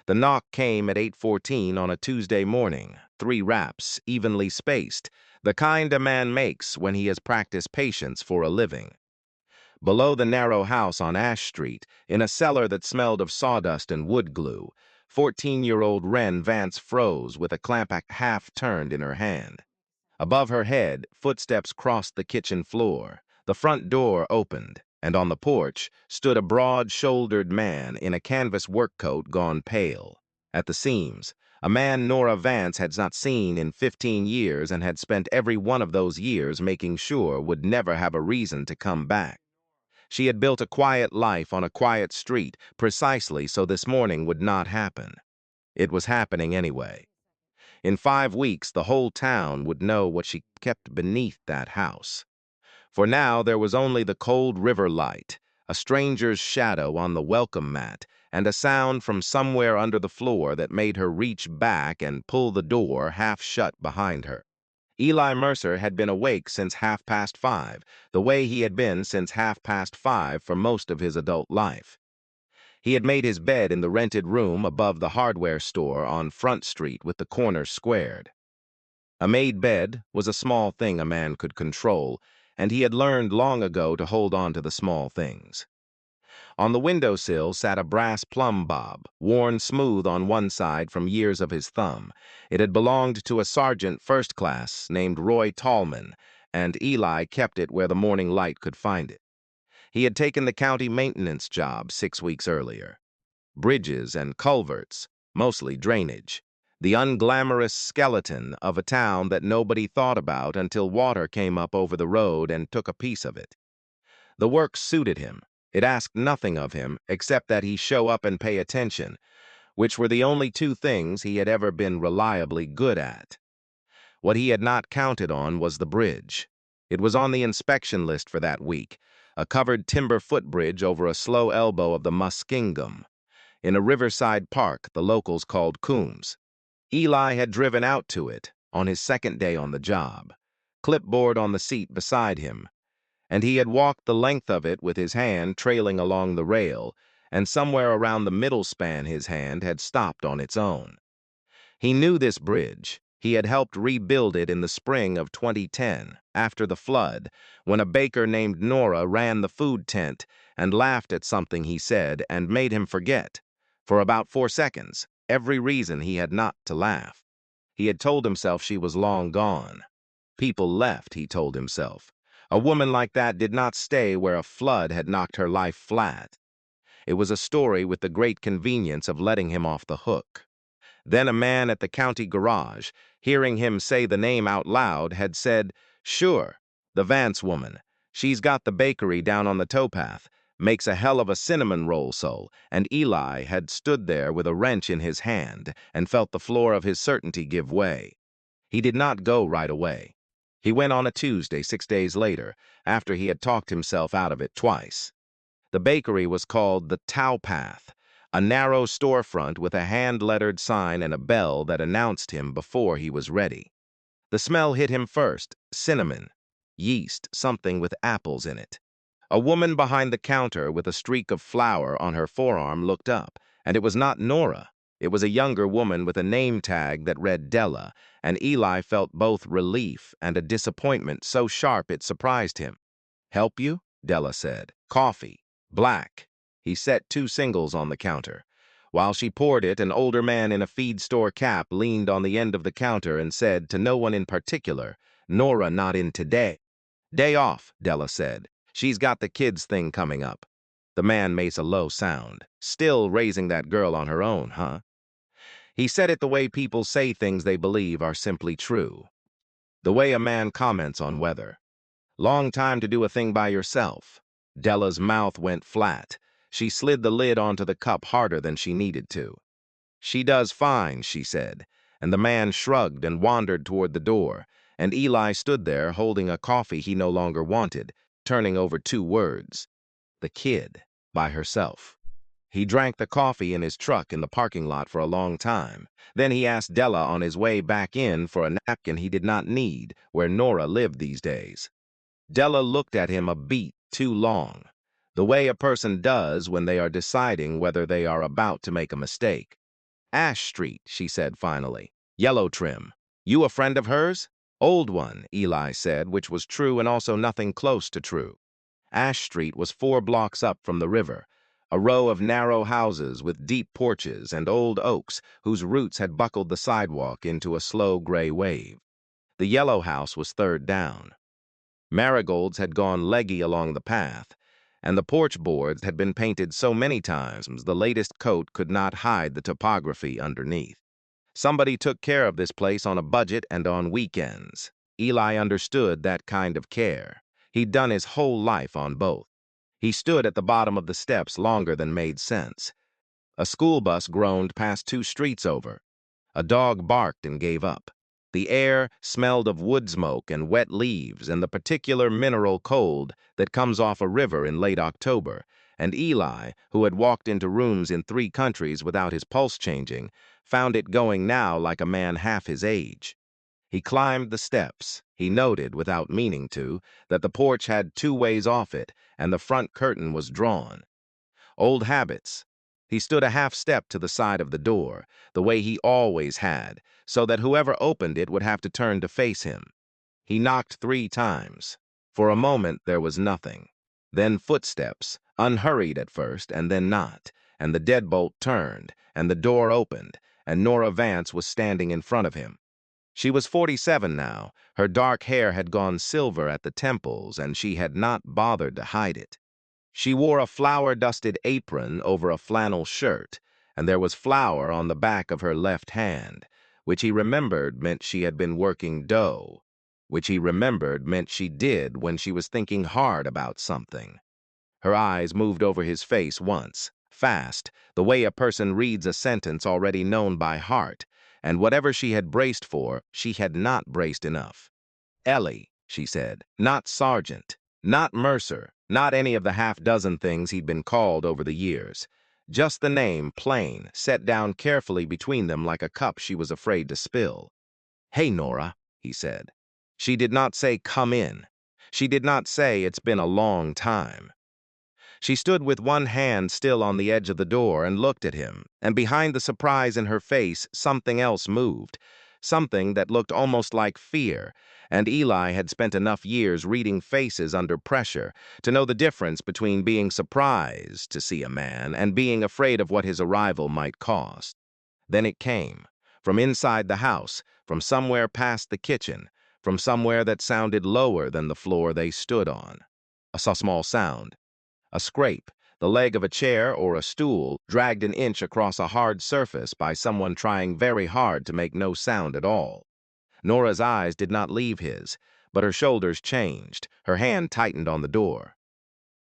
The knock came at 8:14 on a Tuesday morning, 3 raps, evenly spaced, the kind a man makes when he has practiced patience for a living. Below the narrow house on Ash Street, in a cellar that smelled of sawdust and wood glue, 14-year-old Wren Vance froze with a clamp half turned in her hand. Above her head, footsteps crossed the kitchen floor. The front door opened, and on the porch stood a broad-shouldered man in a canvas work coat gone pale. At the seams, a man Nora Vance had not seen in 15 years and had spent every one of those years making sure would never have a reason to come back. She had built a quiet life on a quiet street precisely so this morning would not happen. It was happening anyway. In 5 weeks, the whole town would know what she kept beneath that house. For now, there was only the cold river light, a stranger's shadow on the welcome mat, and a sound from somewhere under the floor that made her reach back and pull the door half shut behind her. Eli Mercer had been awake since 5:30, the way he had been since 5:30 for most of his adult life. He had made his bed in the rented room above the hardware store on Front Street with the corners squared. A made bed was a small thing a man could control, and he had learned long ago to hold on to the small things. On the windowsill sat a brass plumb bob, worn smooth on one side from years of his thumb. It had belonged to a sergeant first class named Roy Tallman, and Eli kept it where the morning light could find it. He had taken the county maintenance job 6 weeks earlier. Bridges and culverts, mostly drainage. The unglamorous skeleton of a town that nobody thought about until water came up over the road and took a piece of it. The work suited him. It asked nothing of him except that he show up and pay attention, which were the only two things he had ever been reliably good at. What he had not counted on was the bridge. It was on the inspection list for that week, a covered timber footbridge over a slow elbow of the Muskingum, in a riverside park the locals called Coombs. Eli had driven out to it on his second day on the job, clipboard on the seat beside him, and he had walked the length of it with his hand trailing along the rail, and somewhere around the middle span his hand had stopped on its own. He knew this bridge. He had helped rebuild it in the spring of 2010, after the flood, when a baker named Nora ran the food tent and laughed at something he said and made him forget, for about 4 seconds, every reason he had not to laugh. He had told himself she was long gone. People left, he told himself. A woman like that did not stay where a flood had knocked her life flat. It was a story with the great convenience of letting him off the hook. Then a man at the county garage, hearing him say the name out loud, had said, "Sure, the Vance woman. She's got the bakery down on the towpath, makes a hell of a cinnamon roll sole," and Eli had stood there with a wrench in his hand and felt the floor of his certainty give way. He did not go right away. He went on a Tuesday 6 days later, after he had talked himself out of it twice. The bakery was called the Towpath, a narrow storefront with a hand-lettered sign and a bell that announced him before he was ready. The smell hit him first, cinnamon, yeast, something with apples in it. A woman behind the counter with a streak of flour on her forearm looked up, and it was not Nora. It was a younger woman with a name tag that read Della, and Eli felt both relief and a disappointment so sharp it surprised him. "Help you?" Della said. "Coffee. Black." He set 2 singles on the counter. While she poured it, an older man in a feed store cap leaned on the end of the counter and said to no one in particular, "Nora not in today." "Day off," Della said. "She's got the kids thing coming up." The man made a low sound. "Still raising that girl on her own, huh?" He said it the way people say things they believe are simply true. The way a man comments on weather. "Long time to do a thing by yourself." Della's mouth went flat. She slid the lid onto the cup harder than she needed to. "She does fine," she said, and the man shrugged and wandered toward the door, and Eli stood there holding a coffee he no longer wanted, turning over 2 words. The kid, by herself. He drank the coffee in his truck in the parking lot for a long time. Then he asked Della on his way back in for a napkin he did not need, where Nora lived these days. Della looked at him a beat too long, the way a person does when they are deciding whether they are about to make a mistake. Ash Street, she said finally. Yellow trim. You a friend of hers? Old one, Eli said, which was true and also nothing close to true. Ash Street was 4 blocks up from the river, a row of narrow houses with deep porches and old oaks whose roots had buckled the sidewalk into a slow gray wave. The yellow house was third down. Marigolds had gone leggy along the path, and the porch boards had been painted so many times the latest coat could not hide the topography underneath. Somebody took care of this place on a budget and on weekends. Eli understood that kind of care. He'd done his whole life on both. He stood at the bottom of the steps longer than made sense. A school bus groaned past 2 streets over. A dog barked and gave up. The air smelled of wood smoke and wet leaves and the particular mineral cold that comes off a river in late October, and Eli, who had walked into rooms in 3 countries without his pulse changing, found it going now like a man half his age. He climbed the steps. He noted, without meaning to, that the porch had 2 ways off it, and the front curtain was drawn. Old habits. He stood a half step to the side of the door, the way he always had, so that whoever opened it would have to turn to face him. He knocked 3 times. For a moment there was nothing. Then footsteps, unhurried at first and then not, and the deadbolt turned, and the door opened, and Nora Vance was standing in front of him. She was 47 now. Her dark hair had gone silver at the temples, and she had not bothered to hide it. She wore a flour-dusted apron over a flannel shirt, and there was flour on the back of her left hand, which he remembered meant she had been working dough, which he remembered meant she did when she was thinking hard about something. Her eyes moved over his face once, fast, the way a person reads a sentence already known by heart, and whatever she had braced for, she had not braced enough. Ellie, she said, not Sergeant, not Mercer, not any of the half-dozen things he'd been called over the years. Just the name, plain, set down carefully between them like a cup she was afraid to spill. Hey, Nora, he said. She did not say, come in. She did not say, it's been a long time. She stood with one hand still on the edge of the door and looked at him, and behind the surprise in her face, something else moved, something that looked almost like fear, and Eli had spent enough years reading faces under pressure to know the difference between being surprised to see a man and being afraid of what his arrival might cost. Then it came, from inside the house, from somewhere past the kitchen, from somewhere that sounded lower than the floor they stood on. A small sound. A scrape, the leg of a chair or a stool dragged an inch across a hard surface by someone trying very hard to make no sound at all. Nora's eyes did not leave his, but her shoulders changed. Her hand tightened on the door.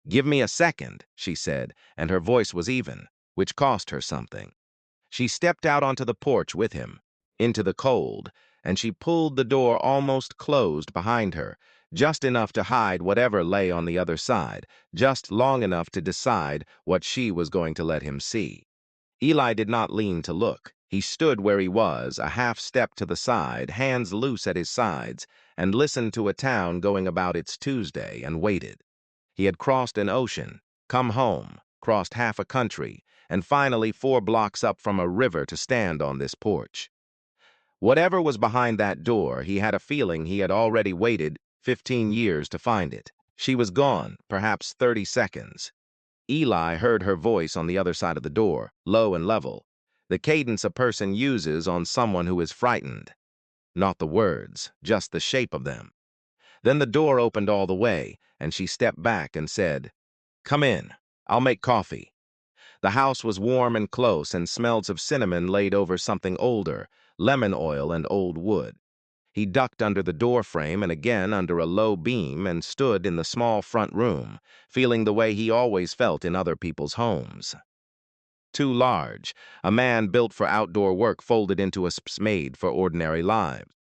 Give me a second, she said, and her voice was even, which cost her something. She stepped out onto the porch with him, into the cold, and she pulled the door almost closed behind her, just enough to hide whatever lay on the other side, just long enough to decide what she was going to let him see. Eli did not lean to look. He stood where he was, a half step to the side, hands loose at his sides, and listened to a town going about its Tuesday, and waited. He had crossed an ocean, come home, crossed half a country, and finally 4 blocks up from a river to stand on this porch. Whatever was behind that door, he had a feeling he had already waited 15 years to find it. She was gone, perhaps 30 seconds. Eli heard her voice on the other side of the door, low and level, the cadence a person uses on someone who is frightened. Not the words, just the shape of them. Then the door opened all the way, and she stepped back and said, "Come in. I'll make coffee." The house was warm and close, and smells of cinnamon laid over something older, lemon oil and old wood. He ducked under the door frame and again under a low beam and stood in the small front room, feeling the way he always felt in other people's homes. Too large, a man built for outdoor work folded into a space made for ordinary lives.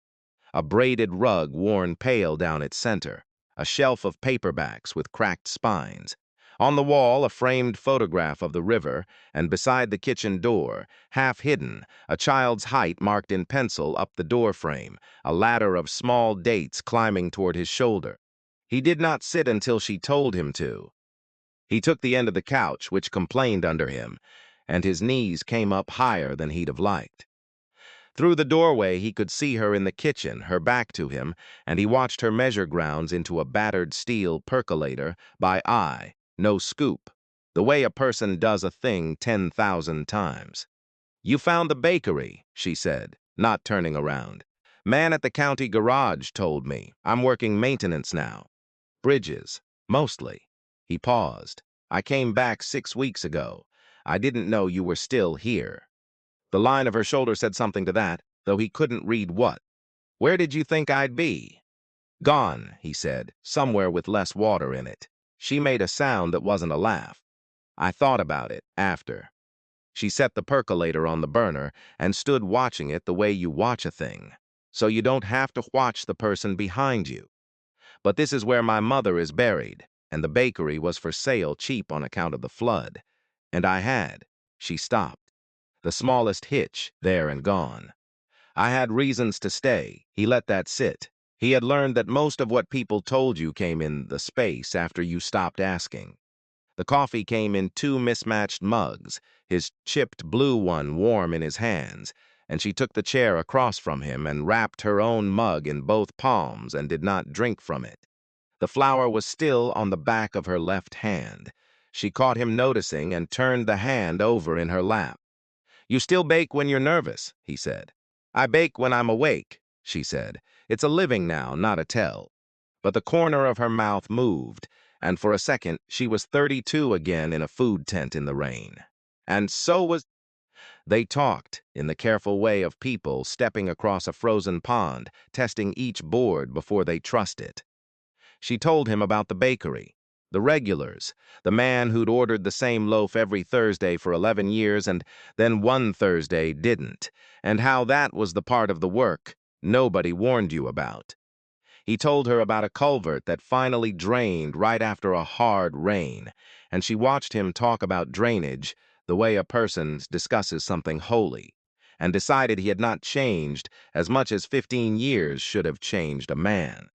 A braided rug worn pale down its center, a shelf of paperbacks with cracked spines. On the wall, a framed photograph of the river, and beside the kitchen door, half hidden, a child's height marked in pencil up the door frame, a ladder of small dates climbing toward his shoulder. He did not sit until she told him to. He took the end of the couch, which complained under him, and his knees came up higher than he'd have liked. Through the doorway, he could see her in the kitchen, her back to him, and he watched her measure grounds into a battered steel percolator by eye, no scoop, the way a person does a thing 10,000 times. "You found the bakery," she said, not turning around. "Man at the county garage told me. I'm working maintenance now. Bridges, mostly." He paused. "I came back 6 weeks ago. I didn't know you were still here." The line of her shoulder said something to that, though he couldn't read what. "Where did you think I'd be?" "Gone," he said, "somewhere with less water in it." She made a sound that wasn't a laugh. "I thought about it, after." She set the percolator on the burner and stood watching it the way you watch a thing, so you don't have to watch the person behind you. "But this is where my mother is buried, and the bakery was for sale cheap on account of the flood. And I had," she stopped, "the smallest hitch, there and gone. I had reasons to stay." He let that sit. He had learned that most of what people told you came in the space after you stopped asking. The coffee came in 2 mismatched mugs, his chipped blue one warm in his hands, and she took the chair across from him and wrapped her own mug in both palms and did not drink from it. The flower was still on the back of her left hand. She caught him noticing and turned the hand over in her lap. "You still bake when you're nervous," he said. "I bake when I'm awake," she said. "It's a living now, not a tell." But the corner of her mouth moved, and for a second she was 32 again in a food tent in the rain. And so was... They talked, in the careful way of people stepping across a frozen pond, testing each board before they trust it. She told him about the bakery, the regulars, the man who'd ordered the same loaf every Thursday for 11 years and then one Thursday didn't, and how that was the part of the work nobody warned you about. He told her about a culvert that finally drained right after a hard rain, and she watched him talk about drainage the way a person discusses something holy, and decided he had not changed as much as 15 years should have changed a man.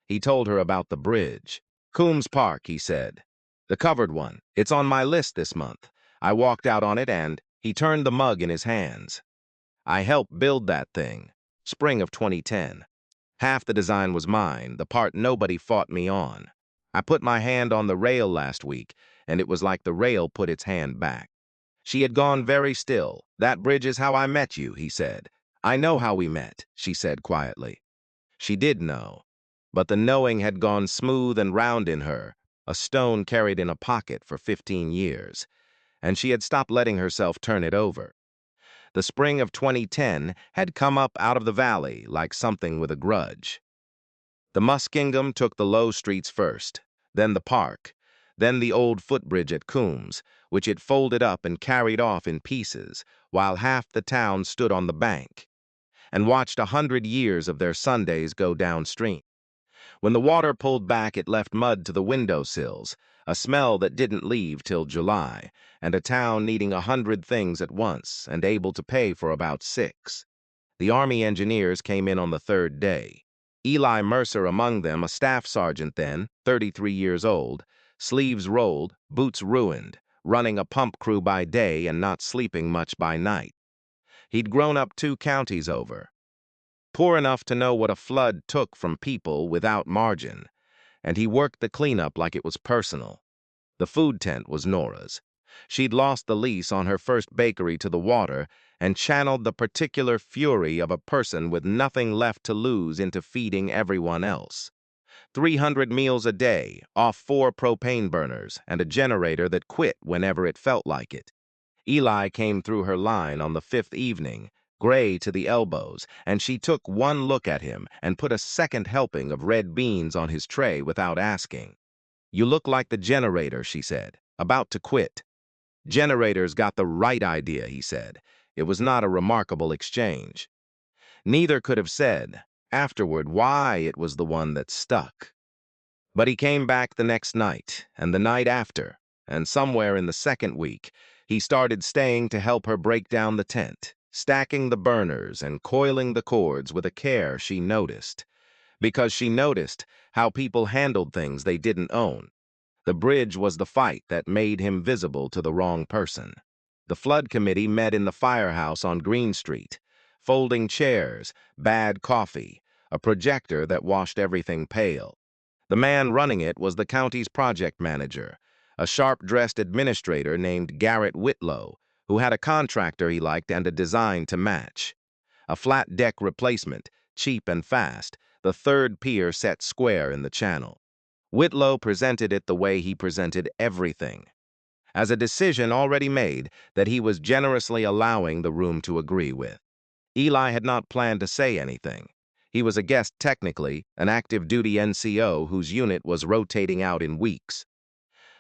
He told her about the bridge. "Coombs Park," he said. "The covered one. It's on my list this month. I walked out on it and..." He turned the mug in his hands. "I helped build that thing. Spring of 2010. Half the design was mine, the part nobody fought me on. I put my hand on the rail last week, and it was like the rail put its hand back." She had gone very still. "That bridge is how I met you," he said. "I know how we met," she said quietly. She did know, but the knowing had gone smooth and round in her, a stone carried in a pocket for 15 years, and she had stopped letting herself turn it over. The spring of 2010 had come up out of the valley like something with a grudge. The Muskingum took the low streets first, then the park, then the old footbridge at Coombs, which it folded up and carried off in pieces, while half the town stood on the bank, and watched 100 years of their Sundays go downstream. When the water pulled back, it left mud to the windowsills, a smell that didn't leave till July, and a town needing 100 things at once and able to pay for about 6. The Army engineers came in on the 3rd day. Eli Mercer among them, a staff sergeant then, 33 years old, sleeves rolled, boots ruined, running a pump crew by day and not sleeping much by night. He'd grown up 2 counties over. Poor enough to know what a flood took from people without margin, and he worked the cleanup like it was personal. The food tent was Nora's. She'd lost the lease on her first bakery to the water and channeled the particular fury of a person with nothing left to lose into feeding everyone else. 300 meals a day, off 4 propane burners, and a generator that quit whenever it felt like it. Eli came through her line on the 5th evening, gray to the elbows, and she took one look at him and put a second helping of red beans on his tray without asking. "You look like the generator," she said, "about to quit." "Generators got the right idea," he said. It was not a remarkable exchange. Neither could have said, afterward, why it was the one that stuck. But he came back the next night, and the night after, and somewhere in the 2nd week, he started staying to help her break down the tent, stacking the burners and coiling the cords with a care she noticed. Because she noticed how people handled things they didn't own. The bridge was the fight that made him visible to the wrong person. The flood committee met in the firehouse on Green Street. Folding chairs, bad coffee, a projector that washed everything pale. The man running it was the county's project manager, a sharp-dressed administrator named Garrett Whitlow, who had a contractor he liked and a design to match. A flat deck replacement, cheap and fast, the third pier set square in the channel. Whitlow presented it the way he presented everything, as a decision already made that he was generously allowing the room to agree with. Eli had not planned to say anything. He was a guest technically, an active-duty NCO whose unit was rotating out in weeks.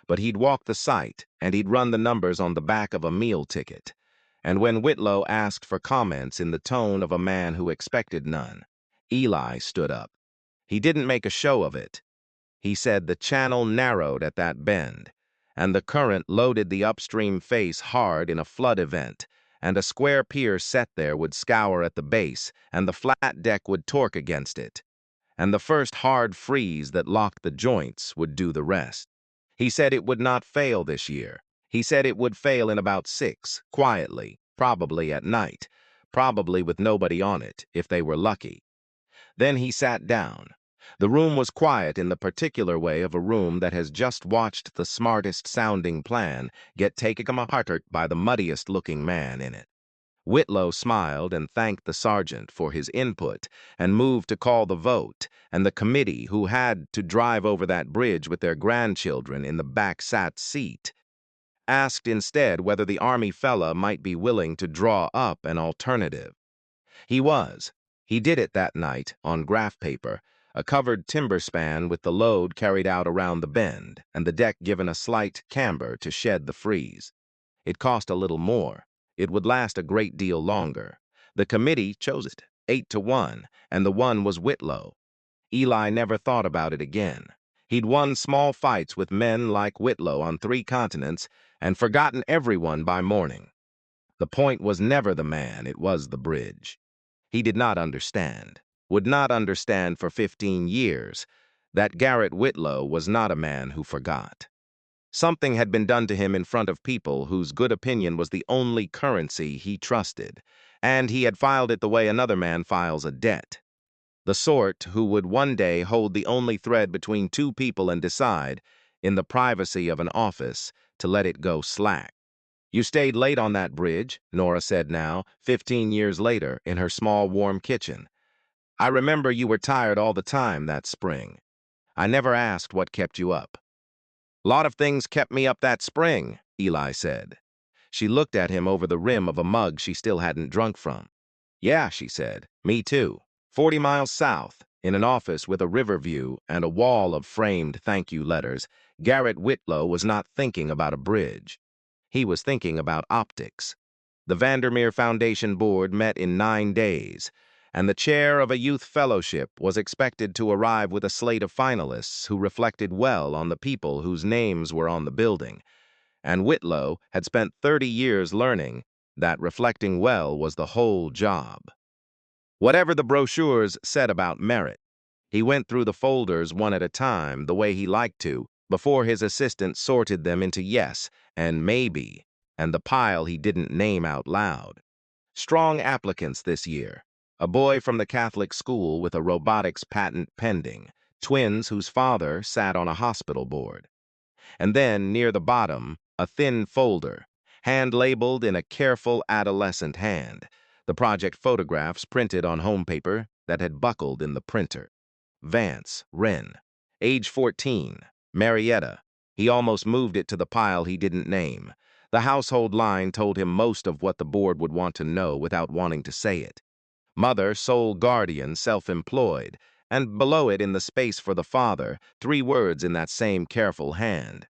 But he'd walk the site, and he'd run the numbers on the back of a meal ticket. And when Whitlow asked for comments in the tone of a man who expected none, Eli stood up. He didn't make a show of it. He said the channel narrowed at that bend, and the current loaded the upstream face hard in a flood event, and a square pier set there would scour at the base, and the flat deck would torque against it, and the first hard freeze that locked the joints would do the rest. He said it would not fail this year. He said it would fail in about 6, quietly, probably at night, probably with nobody on it, if they were lucky. Then he sat down. The room was quiet in the particular way of a room that has just watched the smartest-sounding plan get taken apart by the muddiest-looking man in it. Whitlow smiled and thanked the sergeant for his input and moved to call the vote, and the committee, who had to drive over that bridge with their grandchildren in the back seat, asked instead whether the Army fella might be willing to draw up an alternative. He was. He did it that night, on graph paper, a covered timber span with the load carried out around the bend, and the deck given a slight camber to shed the freeze. It cost a little more. It would last a great deal longer. The committee chose it, 8-1, and the one was Whitlow. Eli never thought about it again. He'd won small fights with men like Whitlow on 3 continents and forgotten everyone by morning. The point was never the man, it was the bridge. He did not understand, would not understand for 15 years, that Garrett Whitlow was not a man who forgot. Something had been done to him in front of people whose good opinion was the only currency he trusted, and he had filed it the way another man files a debt. The sort who would one day hold the only thread between 2 people and decide, in the privacy of an office, to let it go slack. "You stayed late on that bridge," Nora said now, 15 years later, in her small, warm kitchen. "I remember you were tired all the time that spring. I never asked what kept you up." "Lot of things kept me up that spring," Eli said. She looked at him over the rim of a mug she still hadn't drunk from. "Yeah," she said, "me too. 40 miles south, in an office with a river view and a wall of framed thank you letters, Garrett Whitlow was not thinking about a bridge. He was thinking about optics. The Vandermeer Foundation Board met in 9 days, and the chair of a youth fellowship was expected to arrive with a slate of finalists who reflected well on the people whose names were on the building, and Whitlow had spent 30 years learning that reflecting well was the whole job. Whatever the brochures said about merit, he went through the folders one at a time the way he liked to, before his assistant sorted them into yes and maybe, and the pile he didn't name out loud. Strong applicants this year. A boy from the Catholic school with a robotics patent pending, twins whose father sat on a hospital board. And then, near the bottom, a thin folder, hand-labeled in a careful adolescent hand, the project photographs printed on home paper that had buckled in the printer. Vance, Wren, age 14, Marietta. He almost moved it to the pile he didn't name. The household line told him most of what the board would want to know without wanting to say it. Mother, sole guardian, self-employed, and below it in the space for the father, 3 words in that same careful hand.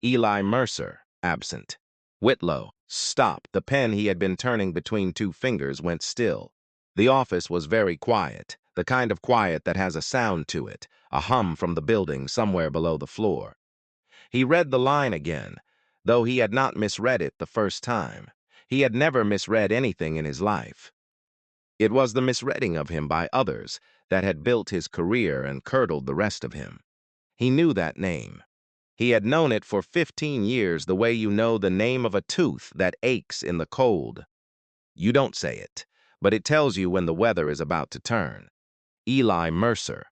Eli Mercer, absent. Whitlow, stop. The pen he had been turning between 2 fingers went still. The office was very quiet, the kind of quiet that has a sound to it, a hum from the building somewhere below the floor. He read the line again, though he had not misread it the first time. He had never misread anything in his life. It was the misreading of him by others that had built his career and curdled the rest of him. He knew that name. He had known it for 15 years the way you know the name of a tooth that aches in the cold. You don't say it, but it tells you when the weather is about to turn. Eli Mercer,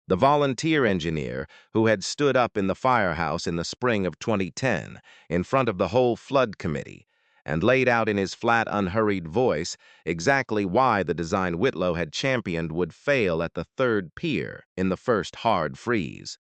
the volunteer engineer who had stood up in the firehouse in the spring of 2010 in front of the whole flood committee and laid out in his flat, unhurried voice exactly why the design Whitlow had championed would fail at the third pier in the first hard freeze.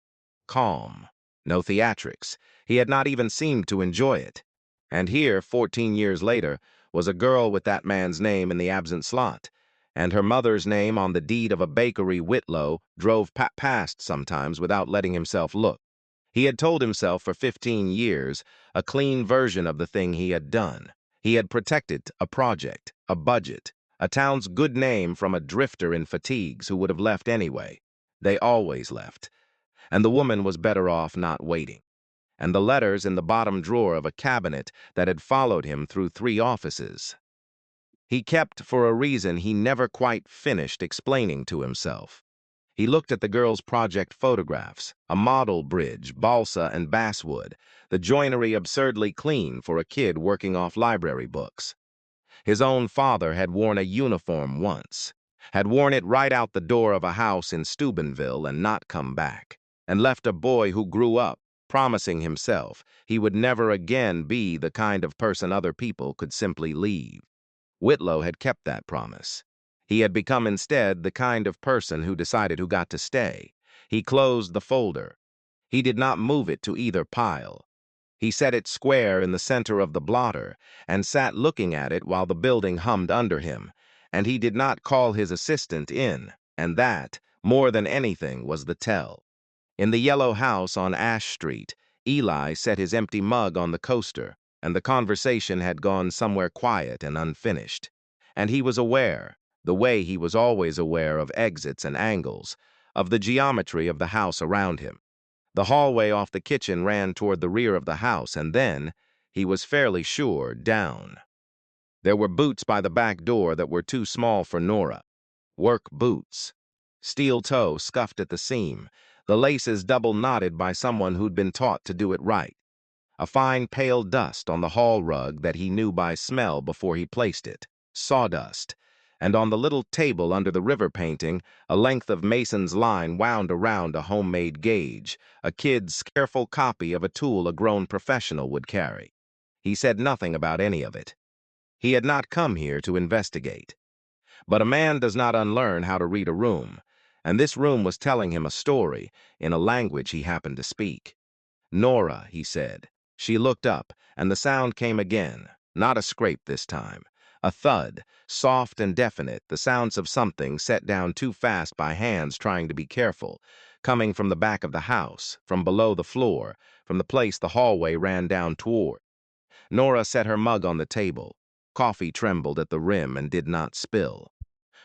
Calm. No theatrics. He had not even seemed to enjoy it. And here, 14 years later, was a girl with that man's name in the absent slot, and her mother's name on the deed of a bakery Whitlow drove past sometimes without letting himself look. He had told himself for 15 years a clean version of the thing he had done. He had protected a project, a budget, a town's good name from a drifter in fatigues who would have left anyway. They always left. And the woman was better off not waiting. And the letters in the bottom drawer of a cabinet that had followed him through 3 offices. He kept for a reason he never quite finished explaining to himself. He looked at the girl's project photographs, a model bridge, balsa and basswood, the joinery absurdly clean for a kid working off library books. His own father had worn a uniform once, had worn it right out the door of a house in Steubenville and not come back, and left a boy who grew up, promising himself he would never again be the kind of person other people could simply leave. Whitlow had kept that promise. He had become instead the kind of person who decided who got to stay. He closed the folder. He did not move it to either pile. He set it square in the center of the blotter and sat looking at it while the building hummed under him, and he did not call his assistant in, and that, more than anything, was the tell. In the yellow house on Ash Street, Eli set his empty mug on the coaster, and the conversation had gone somewhere quiet and unfinished. And he was aware, the way he was always aware of exits and angles, of the geometry of the house around him. The hallway off the kitchen ran toward the rear of the house, and then, he was fairly sure, down. There were boots by the back door that were too small for Nora. Work boots. Steel toe scuffed at the seam, the laces double knotted by someone who'd been taught to do it right. A fine pale dust on the hall rug that he knew by smell before he placed it. Sawdust. And on the little table under the river painting, a length of mason's line wound around a homemade gauge, a kid's careful copy of a tool a grown professional would carry. He said nothing about any of it. He had not come here to investigate. But a man does not unlearn how to read a room, and this room was telling him a story in a language he happened to speak. Nora, he said. She looked up, and the sound came again, not a scrape this time. A thud, soft and definite, the sounds of something set down too fast by hands trying to be careful, coming from the back of the house, from below the floor, from the place the hallway ran down toward. Nora set her mug on the table. Coffee trembled at the rim and did not spill.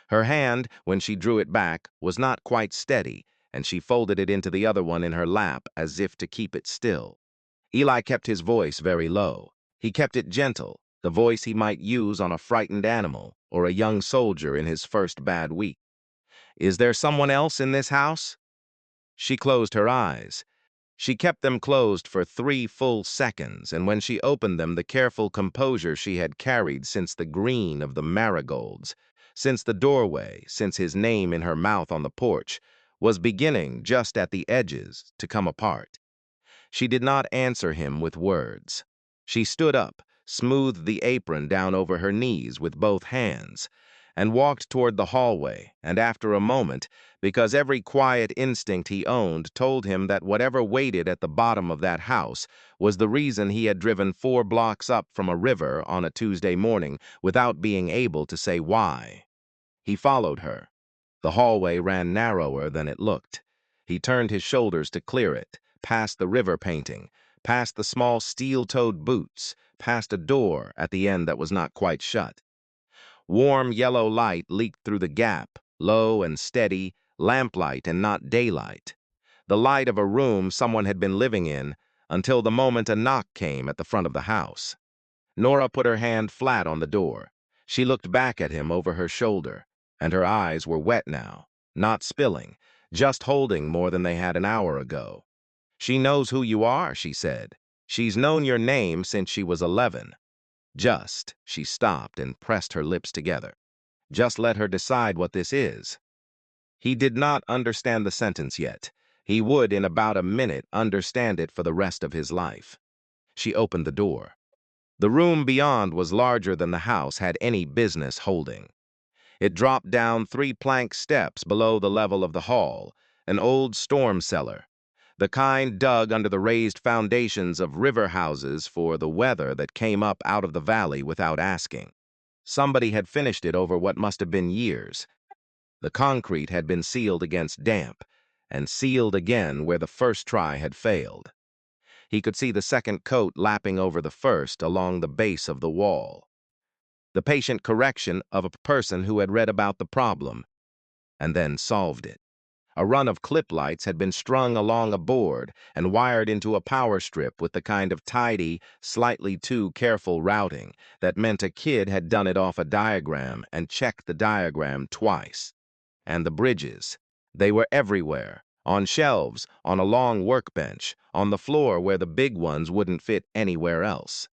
Her hand, when she drew it back, was not quite steady, and she folded it into the other one in her lap as if to keep it still. Eli kept his voice very low. He kept it gentle, the voice he might use on a frightened animal or a young soldier in his first bad week. "Is there someone else in this house?" She closed her eyes. She kept them closed for 3 full seconds, and when she opened them, the careful composure she had carried since the green of the marigolds, since the doorway, since his name in her mouth on the porch, was beginning, just at the edges, to come apart. She did not answer him with words. She stood up, smoothed the apron down over her knees with both hands, and walked toward the hallway, and after a moment, because every quiet instinct he owned told him that whatever waited at the bottom of that house was the reason he had driven 4 blocks up from a river on a Tuesday morning without being able to say why. He followed her. The hallway ran narrower than it looked. He turned his shoulders to clear it, past the river painting, past the small steel-toed boots, past a door at the end that was not quite shut. Warm yellow light leaked through the gap, low and steady, lamplight and not daylight. The light of a room someone had been living in until the moment a knock came at the front of the house. Nora put her hand flat on the door. She looked back at him over her shoulder, and her eyes were wet now, not spilling, just holding more than they had an hour ago. She knows who you are, she said. She's known your name since she was 11. She stopped and pressed her lips together. Just let her decide what this is. He did not understand the sentence yet. He would, in about a minute, understand it for the rest of his life. She opened the door. The room beyond was larger than the house had any business holding. It dropped down 3 plank steps below the level of the hall, an old storm cellar, the kind dug under the raised foundations of river houses for the weather that came up out of the valley without asking. Somebody had finished it over what must have been years. The concrete had been sealed against damp, and sealed again where the first try had failed. He could see the second coat lapping over the first along the base of the wall. The patient correction of a person who had read about the problem and then solved it. A run of clip lights had been strung along a board and wired into a power strip with the kind of tidy, slightly too careful routing that meant a kid had done it off a diagram and checked the diagram twice. And the bridges. They were everywhere, on shelves, on a long workbench, on the floor where the big ones wouldn't fit anywhere else.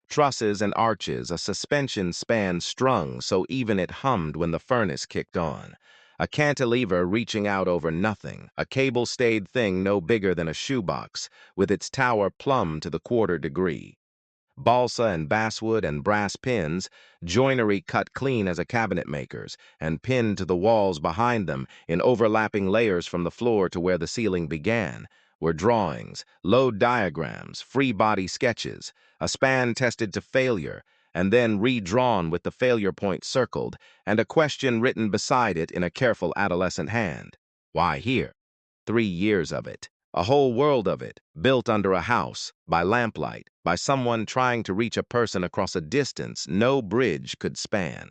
Trusses and arches, a suspension span strung so even it hummed when the furnace kicked on. A cantilever reaching out over nothing, a cable-stayed thing no bigger than a shoebox, with its tower plumb to the quarter degree. Balsa and basswood and brass pins, joinery cut clean as a cabinet maker's, and pinned to the walls behind them in overlapping layers from the floor to where the ceiling began, were drawings, load diagrams, free body sketches, a span tested to failure, and then redrawn with the failure point circled, and a question written beside it in a careful adolescent hand. Why here? 3 years of it. A whole world of it, built under a house, by lamplight, by someone trying to reach a person across a distance no bridge could span.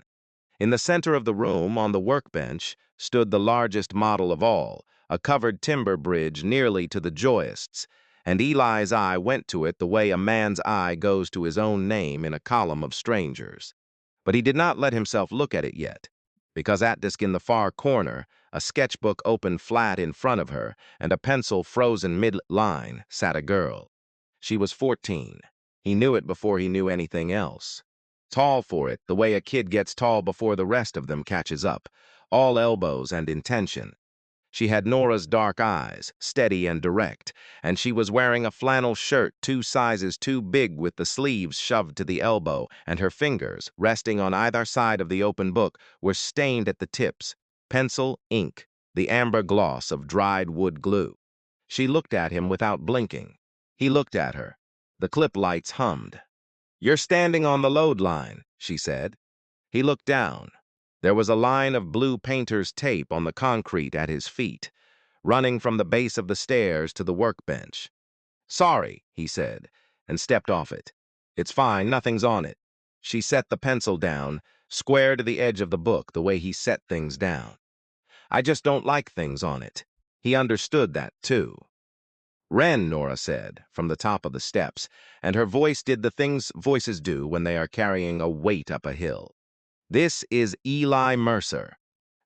In the center of the room, on the workbench, stood the largest model of all, a covered timber bridge nearly to the joists, and Eli's eye went to it the way a man's eye goes to his own name in a column of strangers. But he did not let himself look at it yet, because at desk in the far corner, a sketchbook open flat in front of her, and a pencil frozen mid-line, sat a girl. She was 14. He knew it before he knew anything else. Tall for it, the way a kid gets tall before the rest of them catches up, all elbows and intention. She had Nora's dark eyes, steady and direct, and she was wearing a flannel shirt 2 sizes too big with the sleeves shoved to the elbow, and her fingers, resting on either side of the open book, were stained at the tips, pencil, ink, the amber gloss of dried wood glue. She looked at him without blinking. He looked at her. The clip lights hummed. "You're standing on the load line," she said. He looked down. There was a line of blue painter's tape on the concrete at his feet, running from the base of the stairs to the workbench. "Sorry," he said, and stepped off it. "It's fine, nothing's on it." She set the pencil down, square to the edge of the book the way he set things down. "I just don't like things on it." He understood that, too. "Ren," Nora said, from the top of the steps, and her voice did the things voices do when they are carrying a weight up a hill. "This is Eli Mercer."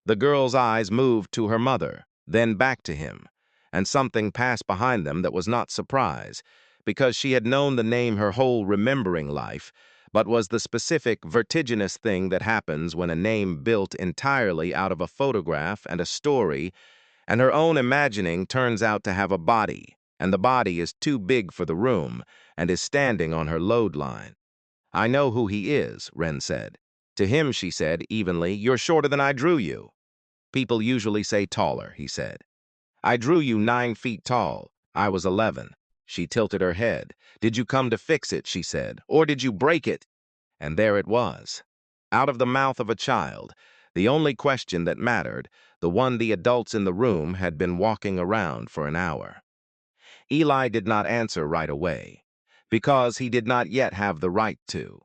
The girl's eyes moved to her mother, then back to him, and something passed behind them that was not surprise, because she had known the name her whole remembering life, but was the specific, vertiginous thing that happens when a name built entirely out of a photograph and a story, and her own imagining turns out to have a body, and the body is too big for the room, and is standing on her load line. "I know who he is," Ren said. To him, she said evenly, "You're shorter than I drew you." "People usually say taller," he said. "I drew you 9 feet tall. I was 11. She tilted her head. "Did you come to fix it," she said, "or did you break it?" And there it was. Out of the mouth of a child, the only question that mattered, the one the adults in the room had been walking around for an hour. Eli did not answer right away, because he did not yet have the right to.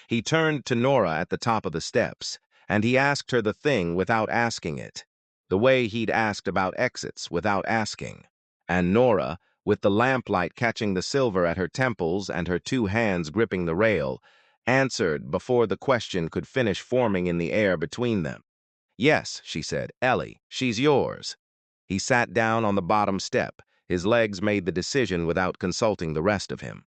He turned to Nora at the top of the steps, and he asked her the thing without asking it, the way he'd asked about exits without asking. And Nora, with the lamplight catching the silver at her temples and her 2 hands gripping the rail, answered before the question could finish forming in the air between them. "Yes," she said, "Ellie, she's yours." He sat down on the bottom step, His legs made the decision without consulting the rest of him.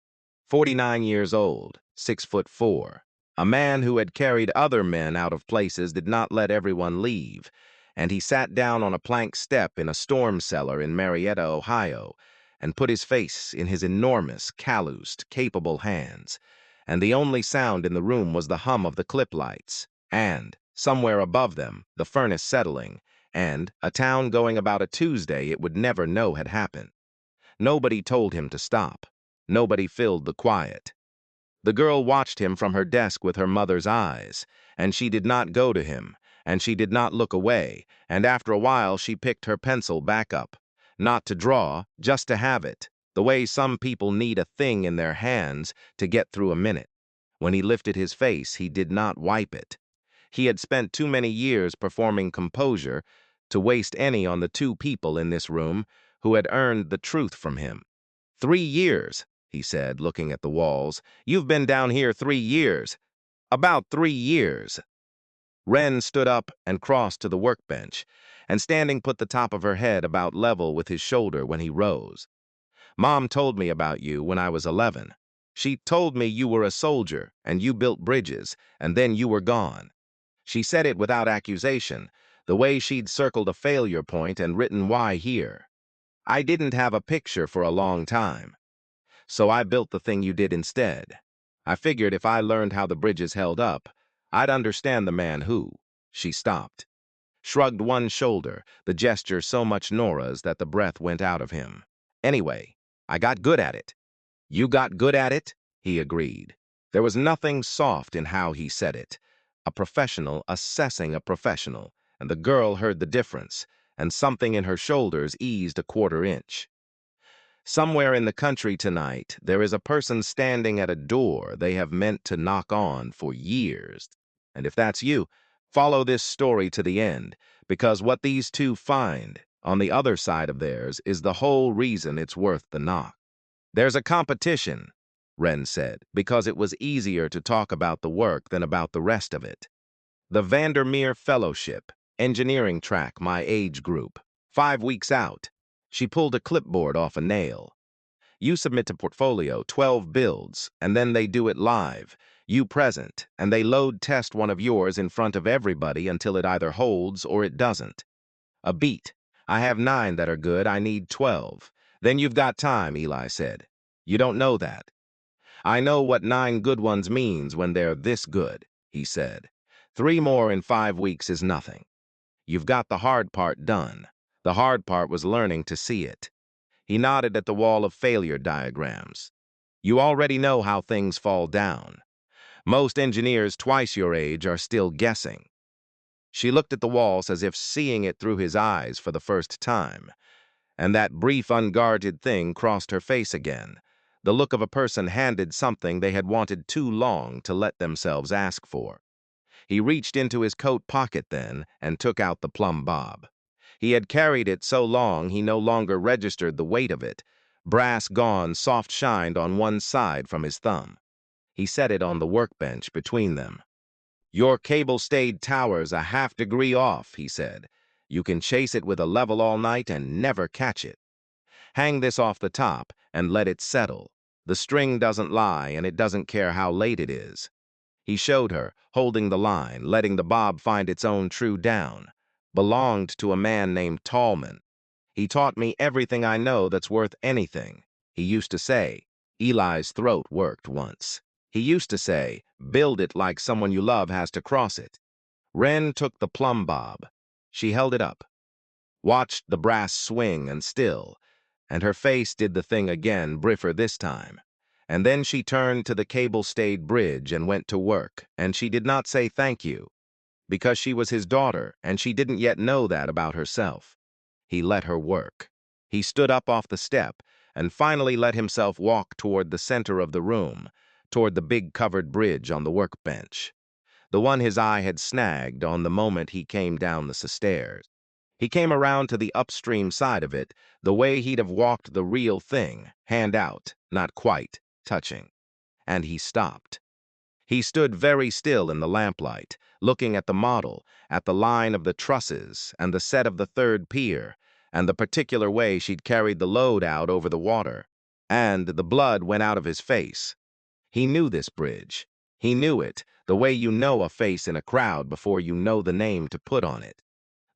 49 years old, 6'4". A man who had carried other men out of places did not let everyone leave, and he sat down on a plank step in a storm cellar in Marietta, Ohio, and put his face in his enormous, calloused, capable hands, and the only sound in the room was the hum of the clip lights, and, somewhere above them, the furnace settling, and a town going about a Tuesday it would never know had happened. Nobody told him to stop. Nobody filled the quiet. The girl watched him from her desk with her mother's eyes, and she did not go to him, and she did not look away, and after a while she picked her pencil back up. Not to draw, just to have it, the way some people need a thing in their hands to get through a minute. When he lifted his face, he did not wipe it. He had spent too many years performing composure to waste any on the two people in this room who had earned the truth from him. 3 years, he said, looking at the walls. You've been down here 3 years. About 3 years. Wren stood up and crossed to the workbench, and standing put the top of her head about level with his shoulder when he rose. Mom told me about you when I was 11. She told me you were a soldier, and you built bridges, and then you were gone. She said it without accusation, the way she'd circled a failure point and written why here. I didn't have a picture for a long time, so I built the thing you did instead. I figured if I learned how the bridges held up, I'd understand the man who. She stopped, shrugged one shoulder, the gesture so much Nora's that the breath went out of him. Anyway, I got good at it. You got good at it? He agreed. There was nothing soft in how he said it. A professional assessing a professional, and the girl heard the difference, and something in her shoulders eased a quarter inch. Somewhere in the country tonight, there is a person standing at a door they have meant to knock on for years. And if that's you, follow this story to the end, because what these two find on the other side of theirs is the whole reason it's worth the knock. There's a competition, Wren said, because it was easier to talk about the work than about the rest of it. The Vandermeer Fellowship, engineering track, my age group. 5 weeks out. She pulled a clipboard off a nail. You submit to portfolio 12 builds, and then they do it live. You present, and they load test one of yours in front of everybody until it either holds or it doesn't. A beat. I have 9 that are good, I need 12. Then you've got time, Eli said. You don't know that. I know what 9 good ones means when they're this good, he said. 3 more in 5 weeks is nothing. You've got the hard part done. The hard part was learning to see it. He nodded at the wall of failure diagrams. You already know how things fall down. Most engineers twice your age are still guessing. She looked at the walls as if seeing it through his eyes for the first time, and that brief unguarded thing crossed her face again, the look of a person handed something they had wanted too long to let themselves ask for. He reached into his coat pocket then and took out the plumb bob. He had carried it so long he no longer registered the weight of it. Brass gone, soft shined on one side from his thumb. He set it on the workbench between them. Your cable-stayed tower's a half-degree off, he said. You can chase it with a level all night and never catch it. Hang this off the top and let it settle. The string doesn't lie and it doesn't care how late it is. He showed her, holding the line, letting the bob find its own true down. Belonged to a man named Tallman. He taught me everything I know that's worth anything. He used to say, Eli's throat worked once. He used to say, build it like someone you love has to cross it. Wren took the plumb bob. She held it up, watched the brass swing and still, and her face did the thing again, briefer this time. And then she turned to the cable-stayed bridge and went to work, and she did not say thank you, because she was his daughter, and she didn't yet know that about herself. He let her work. He stood up off the step, and finally let himself walk toward the center of the room, toward the big covered bridge on the workbench, the one his eye had snagged on the moment he came down the stairs. He came around to the upstream side of it, the way he'd have walked the real thing, hand out, not quite, touching. And he stopped. He stood very still in the lamplight, looking at the model, at the line of the trusses and the set of the third pier, and the particular way she'd carried the load out over the water. And the blood went out of his face. He knew this bridge. He knew it, the way you know a face in a crowd before you know the name to put on it.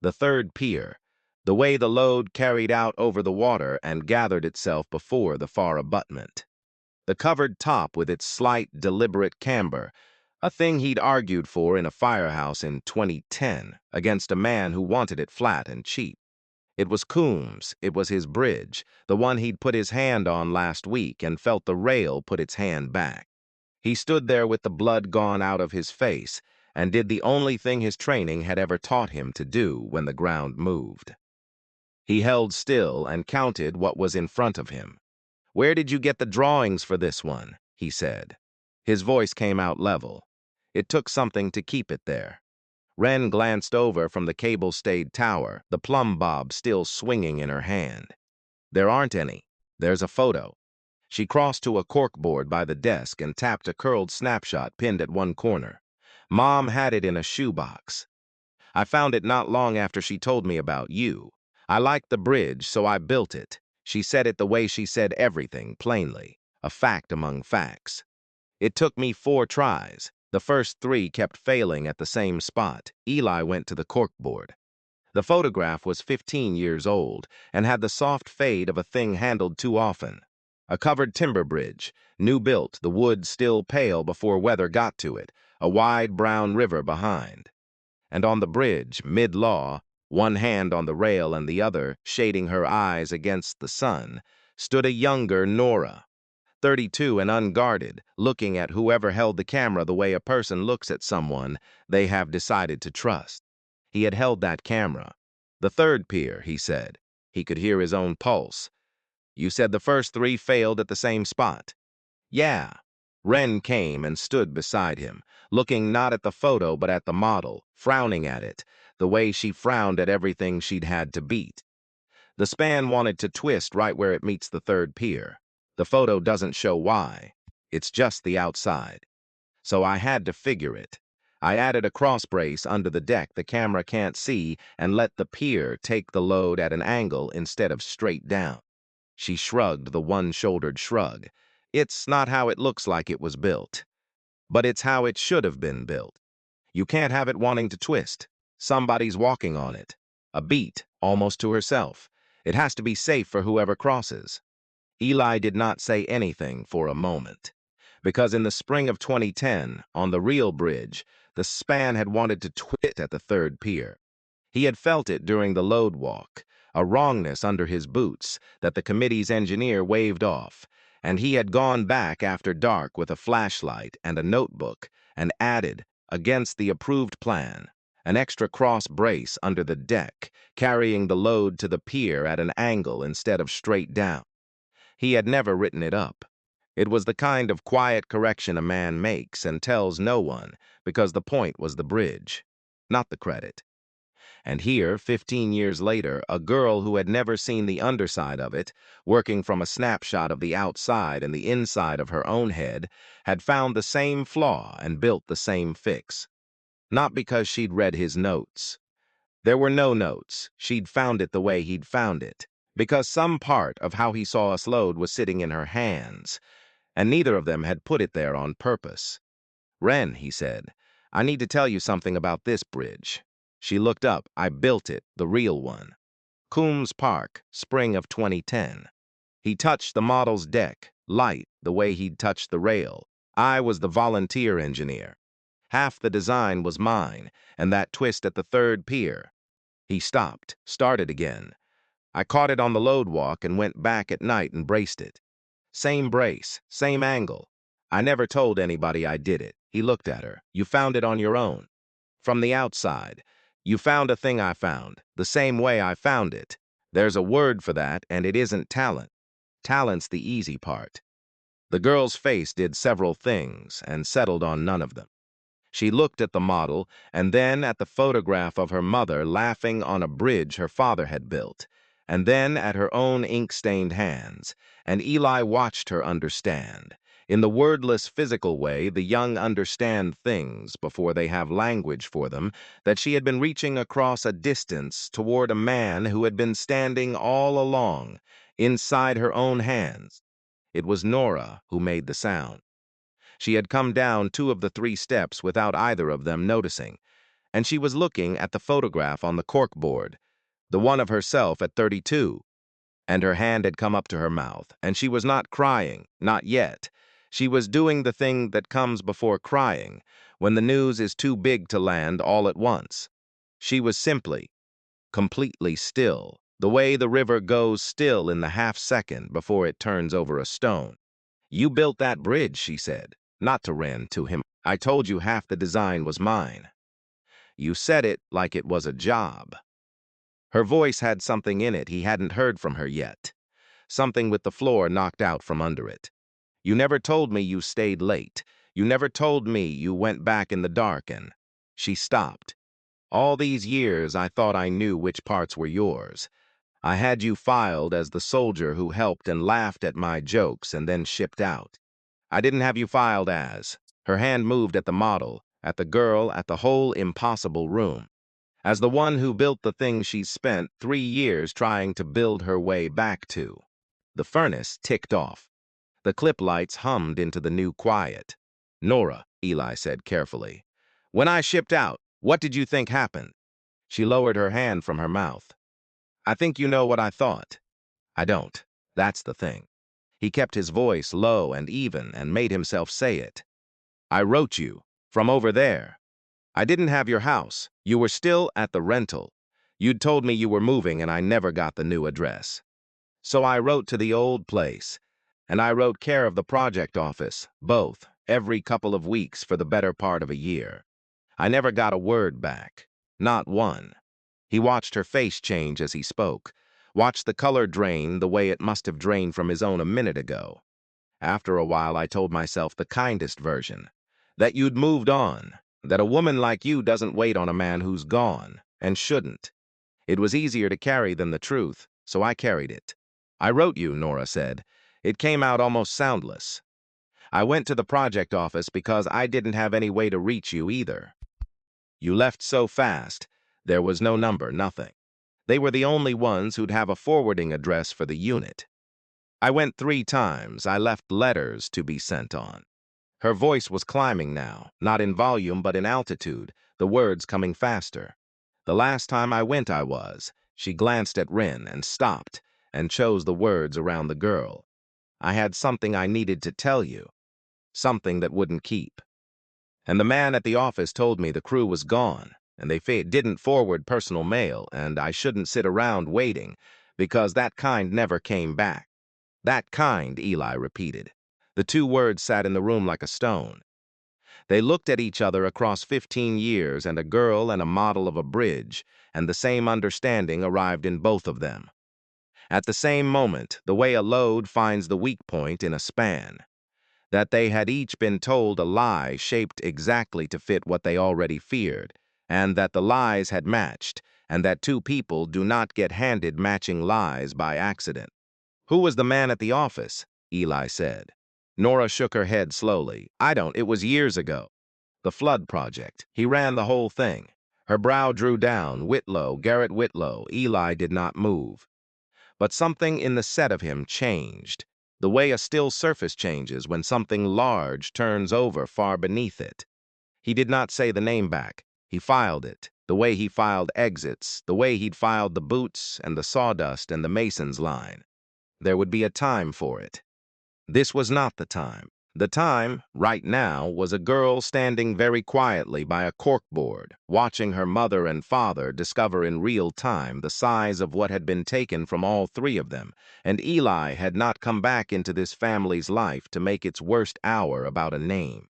The third pier, the way the load carried out over the water and gathered itself before the far abutment. The covered top with its slight, deliberate camber, a thing he'd argued for in a firehouse in 2010 against a man who wanted it flat and cheap. It was Coombs, it was his bridge, the one he'd put his hand on last week and felt the rail put its hand back. He stood there with the blood gone out of his face and did the only thing his training had ever taught him to do when the ground moved. He held still and counted what was in front of him. "Where did you get the drawings for this one?" he said. His voice came out level. It took something to keep it there. Wren glanced over from the cable-stayed tower, the plumb bob still swinging in her hand. "There aren't any. There's a photo." She crossed to a corkboard by the desk and tapped a curled snapshot pinned at one corner. "Mom had it in a shoebox. I found it not long after she told me about you. I liked the bridge, so I built it." She said it the way she said everything, plainly, a fact among facts. "It took me 4 tries. The first 3 kept failing at the same spot." Eli went to the corkboard. The photograph was 15 years old and had the soft fade of a thing handled too often. A covered timber bridge, new built, the wood still pale before weather got to it, a wide brown river behind. And on the bridge, mid-law, one hand on the rail and the other shading her eyes against the sun, stood a younger Nora, 32 and unguarded, looking at whoever held the camera the way a person looks at someone they have decided to trust. He had held that camera. "The third pier," he said. He could hear his own pulse. "You said the first 3 failed at the same spot." "Yeah." Wren came and stood beside him, looking not at the photo but at the model, frowning at it, the way she frowned at everything she'd had to beat. "The span wanted to twist right where it meets the third pier. The photo doesn't show why. It's just the outside. So I had to figure it. I added a cross brace under the deck the camera can't see and let the pier take the load at an angle instead of straight down." She shrugged the one-shouldered shrug. "It's not how it looks like it was built. But it's how it should have been built. You can't have it wanting to twist. Somebody's walking on it. A beat, almost to herself. It has to be safe for whoever crosses." Eli did not say anything for a moment, because in the spring of 2010, on the real bridge, the span had wanted to twist at the third pier. He had felt it during the load walk, a wrongness under his boots that the committee's engineer waved off, and he had gone back after dark with a flashlight and a notebook and added, against the approved plan, an extra cross brace under the deck, carrying the load to the pier at an angle instead of straight down. He had never written it up. It was the kind of quiet correction a man makes and tells no one, because the point was the bridge, not the credit. And here, 15 years later, a girl who had never seen the underside of it, working from a snapshot of the outside and the inside of her own head, had found the same flaw and built the same fix. Not because she'd read his notes. There were no notes. She'd found it the way he'd found it, because some part of how he saw us load was sitting in her hands, and neither of them had put it there on purpose. "Wren," he said, "I need to tell you something about this bridge." She looked up. "I built it, the real one." Coombs Park, spring of 2010. He touched the model's deck, light, the way he'd touched the rail. I was the volunteer engineer. Half the design was mine, and that twist at the third pier. He stopped, started again. I caught it on the load walk and went back at night and braced it. Same brace, same angle. I never told anybody I did it. He looked at her. "You found it on your own." "From the outside. You found a thing I found, the same way I found it. There's a word for that, and it isn't talent. Talent's the easy part." The girl's face did several things and settled on none of them. She looked at the model and then at the photograph of her mother laughing on a bridge her father had built, and then at her own ink-stained hands, and Eli watched her understand. In the wordless physical way, the young understand things before they have language for them, that she had been reaching across a distance toward a man who had been standing all along, inside her own hands. It was Nora who made the sound. She had come down 2 of the 3 steps without either of them noticing, and she was looking at the photograph on the corkboard, the one of herself at 32, and her hand had come up to her mouth, and she was not crying, not yet. She was doing the thing that comes before crying, when the news is too big to land all at once. She was simply, completely still, the way the river goes still in the half-second before it turns over a stone. "You built that bridge," she said, not to Wren, to him. "I told you half the design was mine." "You said it like it was a job." Her voice had something in it he hadn't heard from her yet, something with the floor knocked out from under it. "You never told me you stayed late. You never told me you went back in the dark and—" She stopped. "All these years I thought I knew which parts were yours. I had you filed as the soldier who helped and laughed at my jokes and then shipped out. I didn't have you filed as—" Her hand moved at the model, at the girl, at the whole impossible room. "As the one who built the thing she's spent 3 years trying to build her way back to." The furnace ticked off. The clip lights hummed into the new quiet. "Nora," Eli said carefully, "when I shipped out, what did you think happened?" She lowered her hand from her mouth. "I think you know what I thought." "I don't. That's the thing." He kept his voice low and even and made himself say it. "I wrote you, from over there. I didn't have your house. You were still at the rental. You'd told me you were moving and I never got the new address. So I wrote to the old place, and I wrote care of the project office, both, every couple of weeks for the better part of a year. I never got a word back. Not one." He watched her face change as he spoke, watched the color drain the way it must have drained from his own a minute ago. "After a while I told myself the kindest version, that you'd moved on, that a woman like you doesn't wait on a man who's gone, and shouldn't. It was easier to carry than the truth, so I carried it. I wrote you," Nora said. "It came out almost soundless. I went to the project office because I didn't have any way to reach you either. You left so fast, there was no number, nothing. They were the only ones who'd have a forwarding address for the unit. I went 3 times. I left letters to be sent on." Her voice was climbing now, not in volume but in altitude, the words coming faster. "The last time I went I was." She glanced at Wren and stopped and chose the words around the girl. "I had something I needed to tell you, something that wouldn't keep. And the man at the office told me the crew was gone, and they didn't forward personal mail, and I shouldn't sit around waiting, because that kind never came back." "That kind," Eli repeated. The 2 words sat in the room like a stone. They looked at each other across 15 years and a girl and a model of a bridge, and the same understanding arrived in both of them. At the same moment, the way a load finds the weak point in a span. That they had each been told a lie shaped exactly to fit what they already feared, and that the lies had matched, and that 2 people do not get handed matching lies by accident. "Who was the man at the office?" Eli said. Nora shook her head slowly. "I don't. It was years ago. The flood project. He ran the whole thing." Her brow drew down. "Whitlow, Garrett Whitlow." Eli did not move. But something in the set of him changed, the way a still surface changes when something large turns over far beneath it. He did not say the name back. He filed it, the way he filed exits, the way he'd filed the boots and the sawdust and the mason's line. There would be a time for it. This was not the time. The time, right now, was a girl standing very quietly by a corkboard, watching her mother and father discover in real time the size of what had been taken from all 3 of them, and Eli had not come back into this family's life to make its worst hour about a name.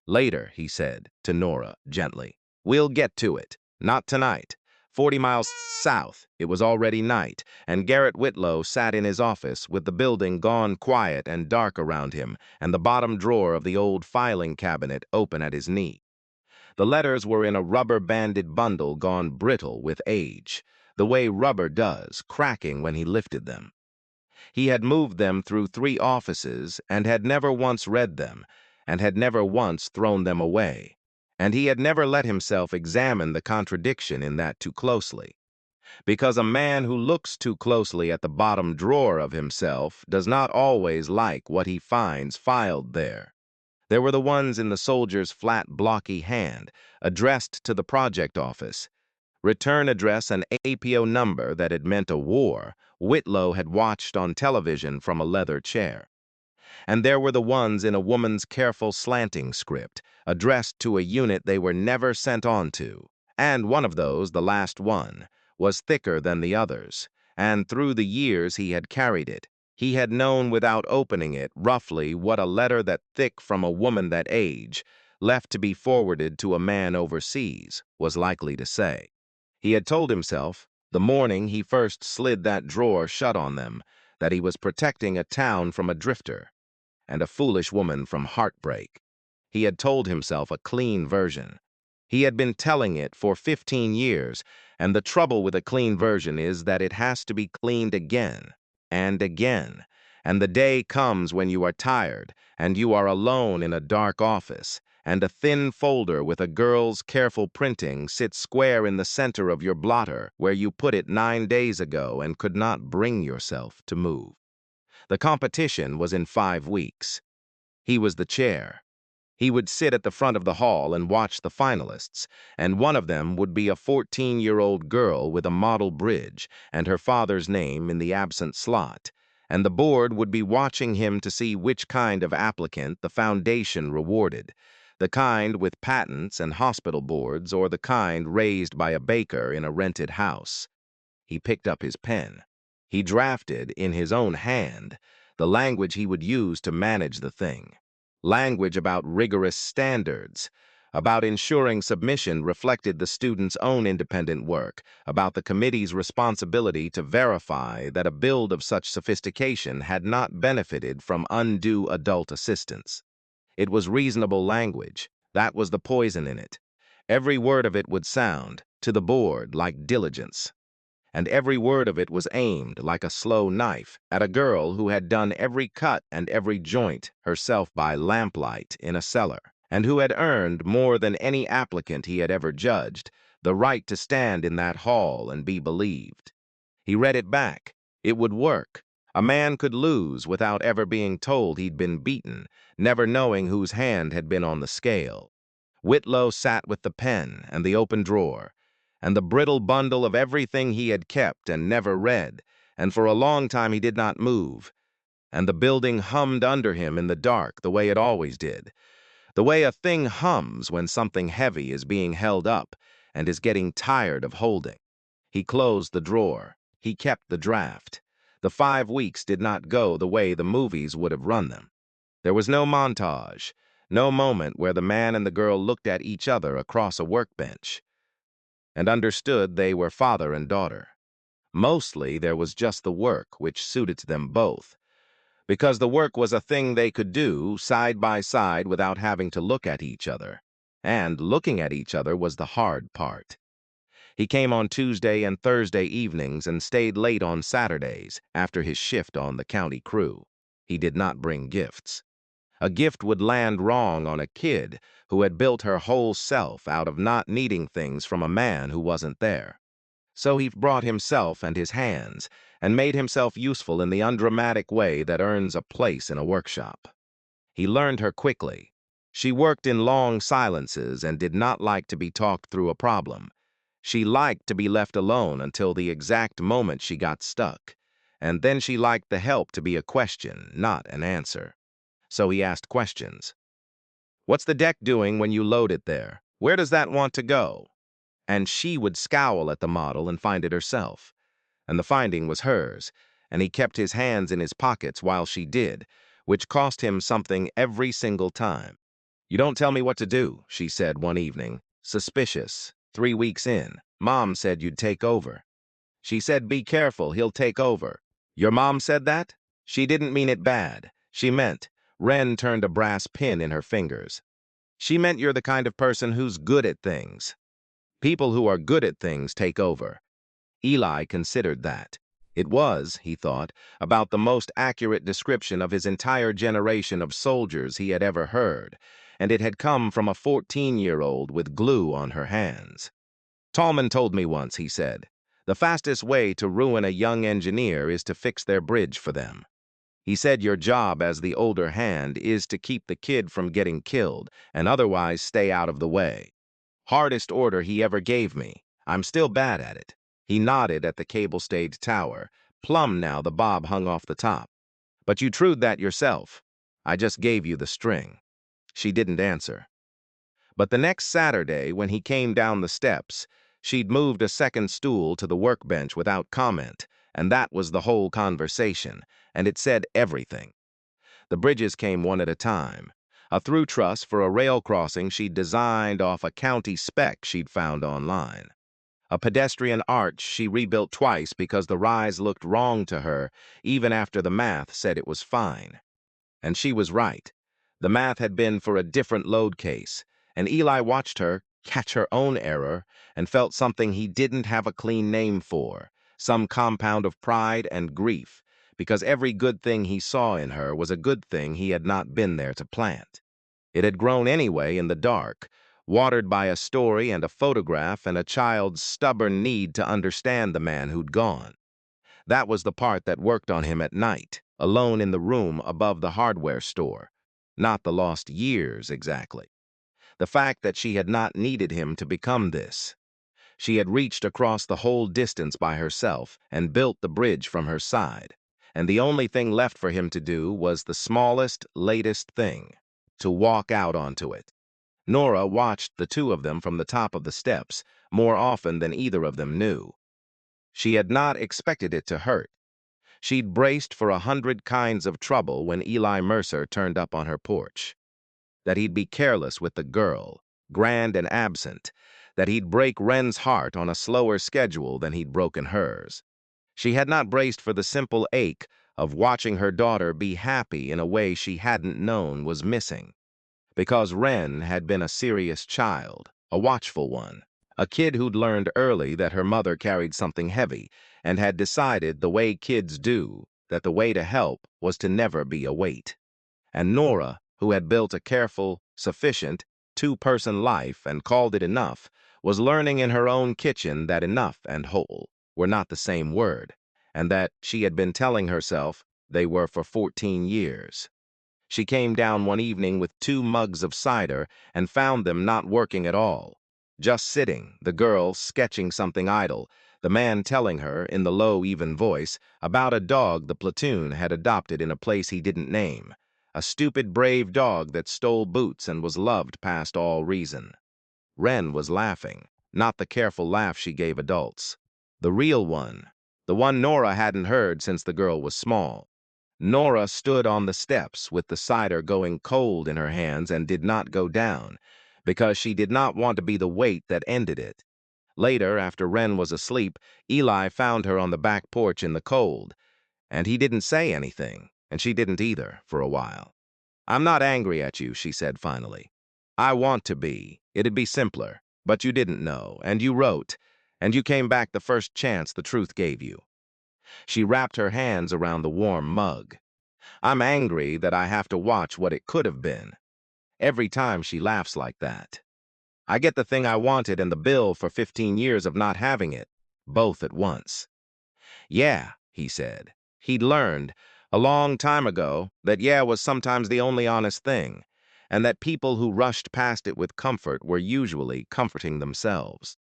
"Later," he said, to Nora, gently. "We'll get to it. Not tonight." 40 miles south, it was already night, and Garrett Whitlow sat in his office with the building gone quiet and dark around him and the bottom drawer of the old filing cabinet open at his knee. The letters were in a rubber-banded bundle gone brittle with age, the way rubber does, cracking when he lifted them. He had moved them through 3 offices and had never once read them, and had never once thrown them away. And he had never let himself examine the contradiction in that too closely. Because a man who looks too closely at the bottom drawer of himself does not always like what he finds filed there. There were the ones in the soldier's flat, blocky hand, addressed to the project office. Return address and APO number that had meant a war Whitlow had watched on television from a leather chair. And there were the ones in a woman's careful slanting script, addressed to a unit they were never sent on to. And one of those, the last one, was thicker than the others, and through the years he had carried it, he had known without opening it roughly what a letter that thick from a woman that age, left to be forwarded to a man overseas, was likely to say. He had told himself, the morning he first slid that drawer shut on them, that he was protecting a town from a drifter and a foolish woman from heartbreak. He had told himself a clean version. He had been telling it for 15 years, and the trouble with a clean version is that it has to be cleaned again and again. And the day comes when you are tired, and you are alone in a dark office, and a thin folder with a girl's careful printing sits square in the center of your blotter where you put it 9 days ago and could not bring yourself to move. The competition was in 5 weeks. He was the chair. He would sit at the front of the hall and watch the finalists, and one of them would be a 14-year-old girl with a model bridge and her father's name in the absent slot, and the board would be watching him to see which kind of applicant the foundation rewarded, the kind with patents and hospital boards or the kind raised by a baker in a rented house. He picked up his pen. He drafted, in his own hand, the language he would use to manage the thing. Language about rigorous standards, about ensuring submission reflected the student's own independent work, about the committee's responsibility to verify that a build of such sophistication had not benefited from undue adult assistance. It was reasonable language. That was the poison in it. Every word of it would sound, to the board, like diligence. And every word of it was aimed, like a slow knife, at a girl who had done every cut and every joint herself by lamplight in a cellar, and who had earned, more than any applicant he had ever judged, the right to stand in that hall and be believed. He read it back. It would work. A man could lose without ever being told he'd been beaten, never knowing whose hand had been on the scale. Whitlow sat with the pen and the open drawer, and the brittle bundle of everything he had kept and never read, and for a long time he did not move, and the building hummed under him in the dark the way it always did, the way a thing hums when something heavy is being held up and is getting tired of holding. He closed the drawer. He kept the draft. The 5 weeks did not go the way the movies would have run them. There was no montage, no moment where the man and the girl looked at each other across a workbench and understood they were father and daughter. Mostly there was just the work which suited them both, because the work was a thing they could do side by side without having to look at each other, and looking at each other was the hard part. He came on Tuesday and Thursday evenings and stayed late on Saturdays after his shift on the county crew. He did not bring gifts. A gift would land wrong on a kid who had built her whole self out of not needing things from a man who wasn't there. So he brought himself and his hands and made himself useful in the undramatic way that earns a place in a workshop. He learned her quickly. She worked in long silences and did not like to be talked through a problem. She liked to be left alone until the exact moment she got stuck, and then she liked the help to be a question, not an answer. So he asked questions. What's the deck doing when you load it there? Where does that want to go? And she would scowl at the model and find it herself. And the finding was hers, and he kept his hands in his pockets while she did, which cost him something every single time. You don't tell me what to do, she said one evening, suspicious. 3 weeks in, Mom said you'd take over. She said, be careful, he'll take over. Your mom said that? She didn't mean it bad. She meant, Wren turned a brass pin in her fingers. She meant you're the kind of person who's good at things. People who are good at things take over. Eli considered that. It was, he thought, about the most accurate description of his entire generation of soldiers he had ever heard, and it had come from a 14-year-old with glue on her hands. Tallman told me once, he said, the fastest way to ruin a young engineer is to fix their bridge for them. He said your job as the older hand is to keep the kid from getting killed and otherwise stay out of the way. Hardest order he ever gave me. I'm still bad at it. He nodded at the cable-stayed tower, plumb now the bob hung off the top. But you trued that yourself. I just gave you the string. She didn't answer. But the next Saturday, when he came down the steps, she'd moved a second stool to the workbench without comment, and that was the whole conversation, and it said everything. The bridges came one at a time. A through truss for a rail crossing she'd designed off a county spec she'd found online. A pedestrian arch she rebuilt twice because the rise looked wrong to her, even after the math said it was fine. And she was right. The math had been for a different load case, and Eli watched her catch her own error and felt something he didn't have a clean name for, some compound of pride and grief, because every good thing he saw in her was a good thing he had not been there to plant. It had grown anyway in the dark, watered by a story and a photograph and a child's stubborn need to understand the man who'd gone. That was the part that worked on him at night, alone in the room above the hardware store. Not the lost years, exactly. The fact that she had not needed him to become this. She had reached across the whole distance by herself and built the bridge from her side, and the only thing left for him to do was the smallest, latest thing, to walk out onto it. Nora watched the two of them from the top of the steps more often than either of them knew. She had not expected it to hurt. She'd braced for 100 kinds of trouble when Eli Mercer turned up on her porch. That he'd be careless with the girl, grand and absent, that he'd break Wren's heart on a slower schedule than he'd broken hers. She had not braced for the simple ache of watching her daughter be happy in a way she hadn't known was missing. Because Wren had been a serious child, a watchful one, a kid who'd learned early that her mother carried something heavy and had decided, the way kids do, that the way to help was to never be a weight. And Nora, who had built a careful, sufficient, two-person life and called it enough, was learning in her own kitchen that enough and whole were not the same word, and that she had been telling herself they were for 14 years. She came down one evening with 2 mugs of cider and found them not working at all. Just sitting, the girl sketching something idle, the man telling her, in the low, even voice, about a dog the platoon had adopted in a place he didn't name. A stupid, brave dog that stole boots and was loved past all reason. Wren was laughing, not the careful laugh she gave adults. The real one, the one Nora hadn't heard since the girl was small. Nora stood on the steps with the cider going cold in her hands and did not go down, because she did not want to be the weight that ended it. Later, after Wren was asleep, Eli found her on the back porch in the cold, and he didn't say anything, and she didn't either, for a while. "I'm not angry at you," she said finally. "I want to be. It'd be simpler, but you didn't know, and you wrote, and you came back the first chance the truth gave you." She wrapped her hands around the warm mug. "I'm angry that I have to watch what it could have been." Every time she laughs like that. I get the thing I wanted and the bill for 15 years of not having it, both at once. "Yeah," he said. He'd learned, a long time ago, that yeah was sometimes the only honest thing, and that people who rushed past it with comfort were usually comforting themselves.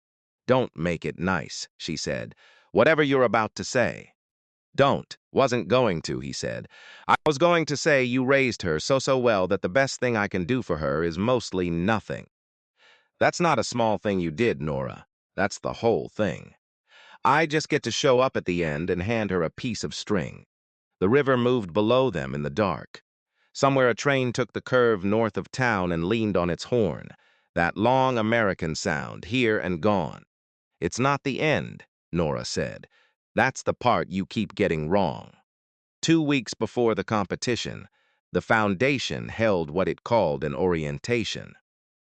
"Don't make it nice," she said. "Whatever you're about to say." "Don't. Wasn't going to," he said. "I was going to say you raised her so well that the best thing I can do for her is mostly nothing." "That's not a small thing you did, Nora. That's the whole thing. I just get to show up at the end and hand her a piece of string." The river moved below them in the dark. Somewhere a train took the curve north of town and leaned on its horn. That long American sound, here and gone. "It's not the end," Nora said. "That's the part you keep getting wrong." 2 weeks before the competition, the foundation held what it called an orientation.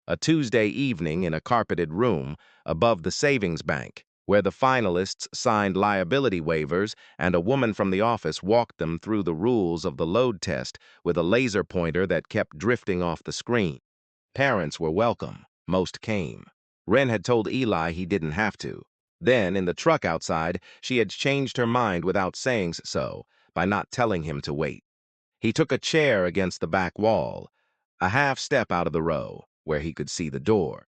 A Tuesday evening in a carpeted room above the savings bank, where the finalists signed liability waivers and a woman from the office walked them through the rules of the load test with a laser pointer that kept drifting off the screen. Parents were welcome. Most came. Wren had told Eli he didn't have to. Then, in the truck outside, she had changed her mind without saying so, by not telling him to wait. He took a chair against the back wall, a half step out of the row, where he could see the door.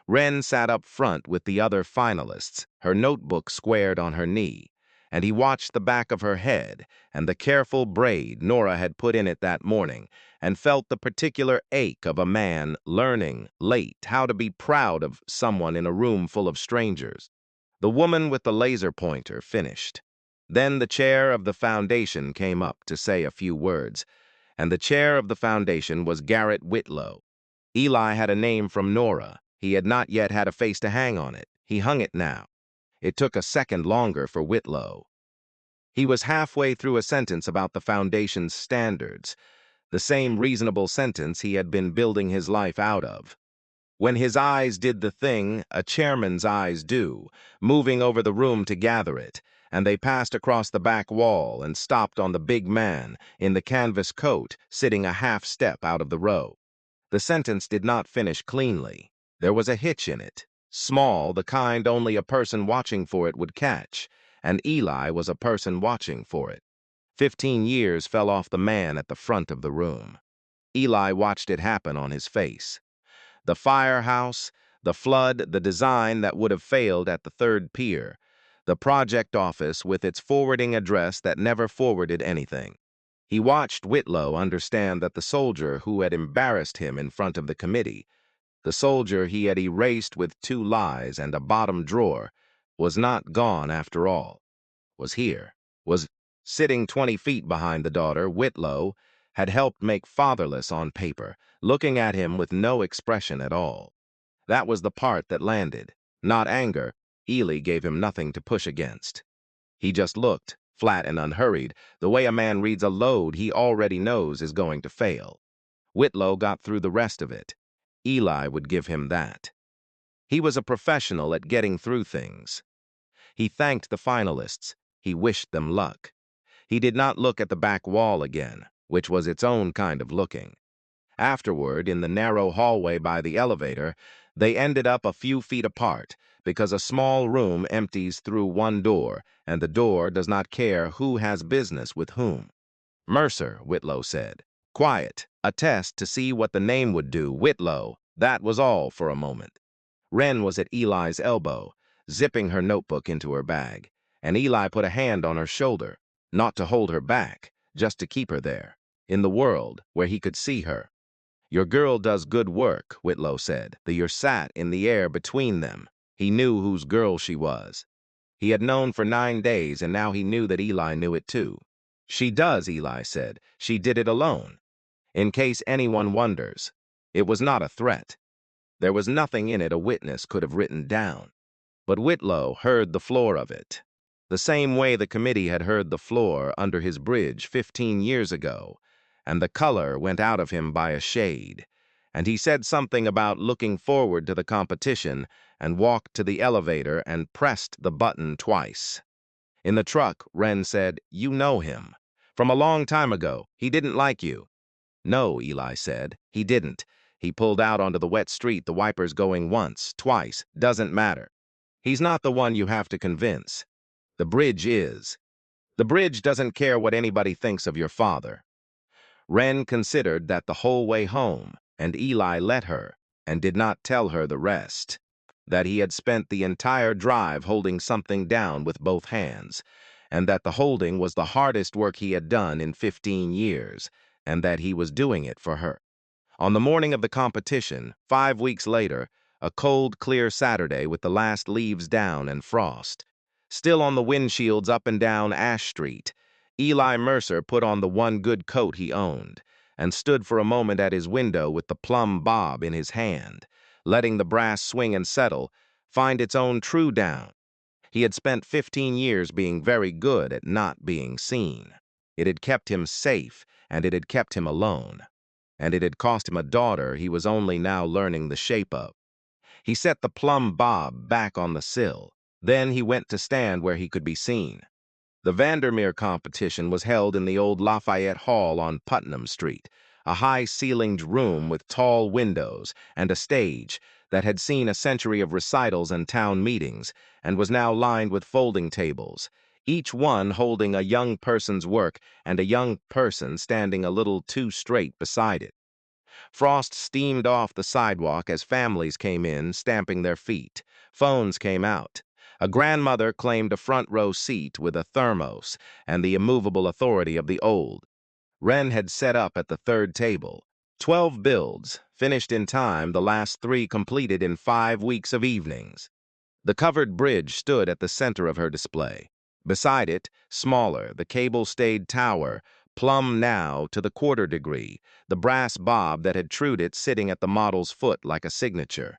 Wren sat up front with the other finalists, her notebook squared on her knee, and he watched the back of her head and the careful braid Nora had put in it that morning, and felt the particular ache of a man learning, late, how to be proud of someone in a room full of strangers. The woman with the laser pointer finished. Then the chair of the foundation came up to say a few words, and the chair of the foundation was Garrett Whitlow. Eli had a name from Nora. He had not yet had a face to hang on it. He hung it now. It took a second longer for Whitlow. He was halfway through a sentence about the foundation's standards, the same reasonable sentence he had been building his life out of. When his eyes did the thing a chairman's eyes do, moving over the room to gather it, and they passed across the back wall and stopped on the big man in the canvas coat sitting a half step out of the row. The sentence did not finish cleanly. There was a hitch in it, small, the kind only a person watching for it would catch, and Eli was a person watching for it. 15 years fell off the man at the front of the room. Eli watched it happen on his face. The firehouse, the flood, the design that would have failed at the third pier, the project office with its forwarding address that never forwarded anything. He watched Whitlow understand that the soldier who had embarrassed him in front of the committee, the soldier he had erased with 2 lies and a bottom drawer, was not gone after all, was here, was sitting 20 feet behind the daughter. Whitlow had helped make fatherless on paper, looking at him with no expression at all. That was the part that landed. Not anger. Eli gave him nothing to push against. He just looked, flat and unhurried, the way a man reads a load he already knows is going to fail. Whitlow got through the rest of it. Eli would give him that. He was a professional at getting through things. He thanked the finalists. He wished them luck. He did not look at the back wall again, which was its own kind of looking. Afterward, in the narrow hallway by the elevator, they ended up a few feet apart, because a small room empties through one door, and the door does not care who has business with whom. Mercer, Whitlow said. Quiet, a test to see what the name would do. Whitlow, that was all for a moment. Wren was at Eli's elbow, zipping her notebook into her bag, and Eli put a hand on her shoulder, not to hold her back, just to keep her there, in the world where he could see her. Your girl does good work, Whitlow said. The year sat in the air between them. He knew whose girl she was. He had known for 9 days, and now he knew that Eli knew it too. She does, Eli said. She did it alone. In case anyone wonders, it was not a threat. There was nothing in it a witness could have written down. But Whitlow heard the floor of it, the same way the committee had heard the floor under his bridge 15 years ago, and the color went out of him by a shade, and he said something about looking forward to the competition and walked to the elevator and pressed the button twice. In the truck, Wren said, You know him. From a long time ago. He didn't like you. No, Eli said. He didn't. He pulled out onto the wet street, the wipers going once, twice, doesn't matter. He's not the one you have to convince. The bridge is. The bridge doesn't care what anybody thinks of your father. Wren considered that the whole way home, and Eli let her, and did not tell her the rest. That he had spent the entire drive holding something down with both hands, and that the holding was the hardest work he had done in 15 years, and that he was doing it for her. On the morning of the competition, 5 weeks later, a cold, clear Saturday with the last leaves down and frost, still on the windshields up and down Ash Street, Eli Mercer put on the one good coat he owned, and stood for a moment at his window with the plumb bob in his hand, letting the brass swing and settle, find its own true down. He had spent 15 years being very good at not being seen. It had kept him safe, and it had kept him alone. And it had cost him a daughter he was only now learning the shape of. He set the plumb bob back on the sill, Then he went to stand where he could be seen. The Vandermeer competition was held in the old Lafayette Hall on Putnam Street, a high-ceilinged room with tall windows and a stage that had seen a century of recitals and town meetings and was now lined with folding tables, each one holding a young person's work and a young person standing a little too straight beside it. Frost steamed off the sidewalk as families came in, stamping their feet. Phones came out. A grandmother claimed a front-row seat with a thermos and the immovable authority of the old. Wren had set up at the third table. 12 builds, finished in time, the last 3 completed in 5 weeks of evenings. The covered bridge stood at the center of her display. Beside it, smaller, the cable-stayed tower, plumb now to the quarter degree, the brass bob that had trued it sitting at the model's foot like a signature.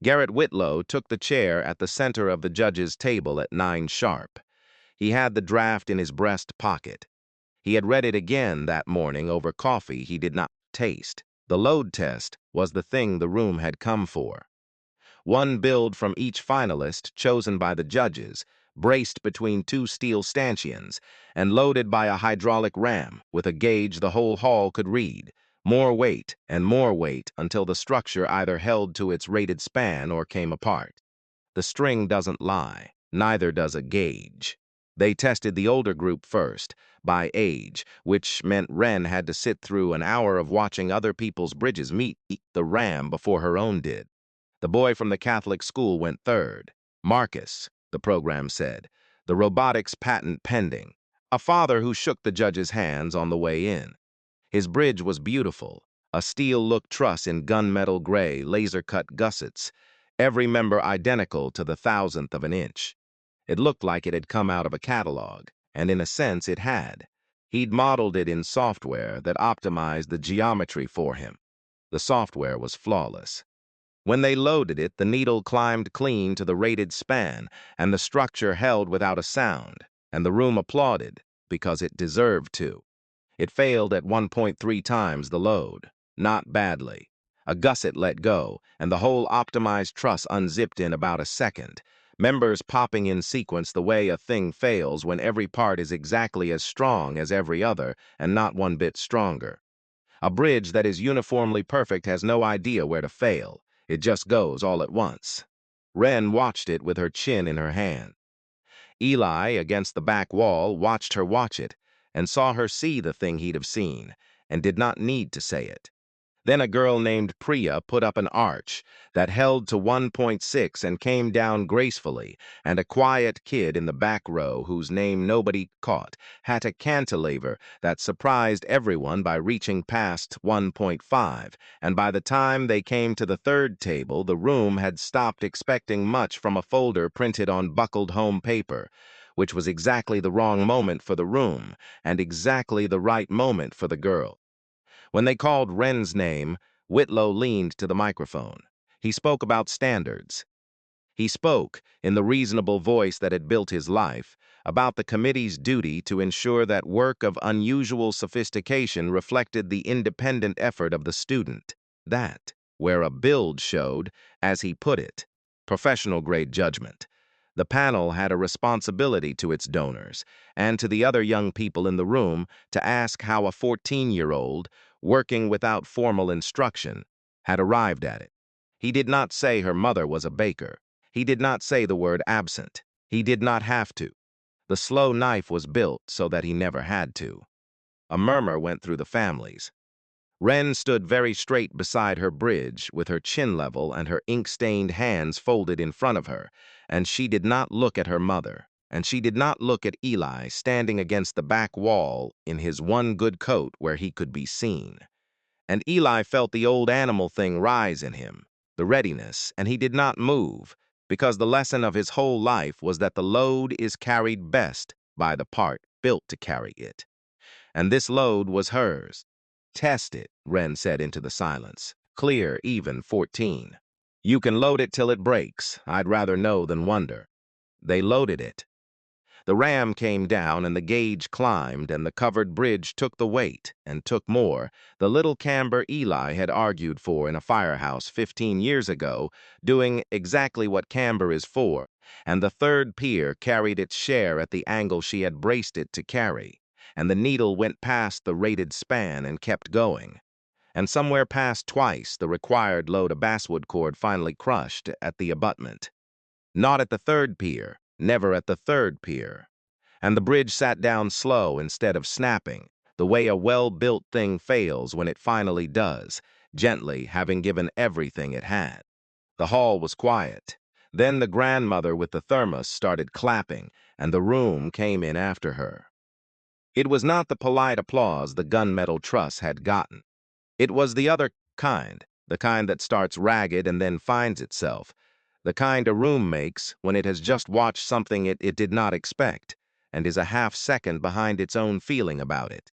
Garrett Whitlow took the chair at the center of the judge's table at 9 sharp. He had the draft in his breast pocket. He had read it again that morning over coffee he did not taste. The load test was the thing the room had come for. 1 build from each finalist, chosen by the judges, braced between 2 steel stanchions, and loaded by a hydraulic ram with a gauge the whole hall could read. More weight and more weight until the structure either held to its rated span or came apart. The string doesn't lie, neither does a gauge. They tested the older group first, by age, which meant Wren had to sit through an hour of watching other people's bridges meet the ram before her own did. The boy from the Catholic school went third. Marcus, the program said, the robotics patent pending. A father who shook the judge's hands on the way in. His bridge was beautiful, a steel-look truss in gunmetal gray, laser-cut gussets, every member identical to the 1,000th of an inch. It looked like it had come out of a catalog, and in a sense it had. He'd modeled it in software that optimized the geometry for him. The software was flawless. When they loaded it, the needle climbed clean to the rated span, and the structure held without a sound, and the room applauded, because it deserved to. It failed at 1.3 times the load. Not badly. A gusset let go, and the whole optimized truss unzipped in about a second, members popping in sequence the way a thing fails when every part is exactly as strong as every other and not one bit stronger. A bridge that is uniformly perfect has no idea where to fail. It just goes all at once. Wren watched it with her chin in her hand. Eli, against the back wall, watched her watch it, and saw her see the thing he'd have seen, and did not need to say it. Then a girl named Priya put up an arch that held to 1.6 and came down gracefully, and a quiet kid in the back row, whose name nobody caught, had a cantilever that surprised everyone by reaching past 1.5, and by the time they came to the third table, the room had stopped expecting much from a folder printed on buckled home paper, which was exactly the wrong moment for the room, and exactly the right moment for the girl. When they called Wren's name, Whitlow leaned to the microphone. He spoke about standards. He spoke, in the reasonable voice that had built his life, about the committee's duty to ensure that work of unusual sophistication reflected the independent effort of the student. That, where a build showed, as he put it, professional-grade judgment. The panel had a responsibility to its donors, and to the other young people in the room, to ask how a 14-year-old, working without formal instruction, had arrived at it. He did not say her mother was a baker. He did not say the word absent. He did not have to. The slow knife was built so that he never had to. A murmur went through the families. Wren stood very straight beside her bridge, with her chin level and her ink-stained hands folded in front of her, and she did not look at her mother, and she did not look at Eli standing against the back wall in his one good coat where he could be seen. And Eli felt the old animal thing rise in him, the readiness, and he did not move, because the lesson of his whole life was that the load is carried best by the part built to carry it. And this load was hers. Test it, Wren said into the silence. Clear, even, 14. You can load it till it breaks. I'd rather know than wonder. They loaded it. The ram came down and the gauge climbed and the covered bridge took the weight and took more. The little camber Eli had argued for in a firehouse 15 years ago, doing exactly what camber is for, and the third pier carried its share at the angle she had braced it to carry, and the needle went past the rated span and kept going. And somewhere past twice the required load of basswood cord finally crushed at the abutment. Not at the third pier, never at the third pier. And the bridge sat down slow instead of snapping, the way a well-built thing fails when it finally does, gently, having given everything it had. The hall was quiet. Then the grandmother with the thermos started clapping, and the room came in after her. It was not the polite applause the gunmetal truss had gotten. It was the other kind, the kind that starts ragged and then finds itself, the kind a room makes when it has just watched something it did not expect, and is a half-second behind its own feeling about it.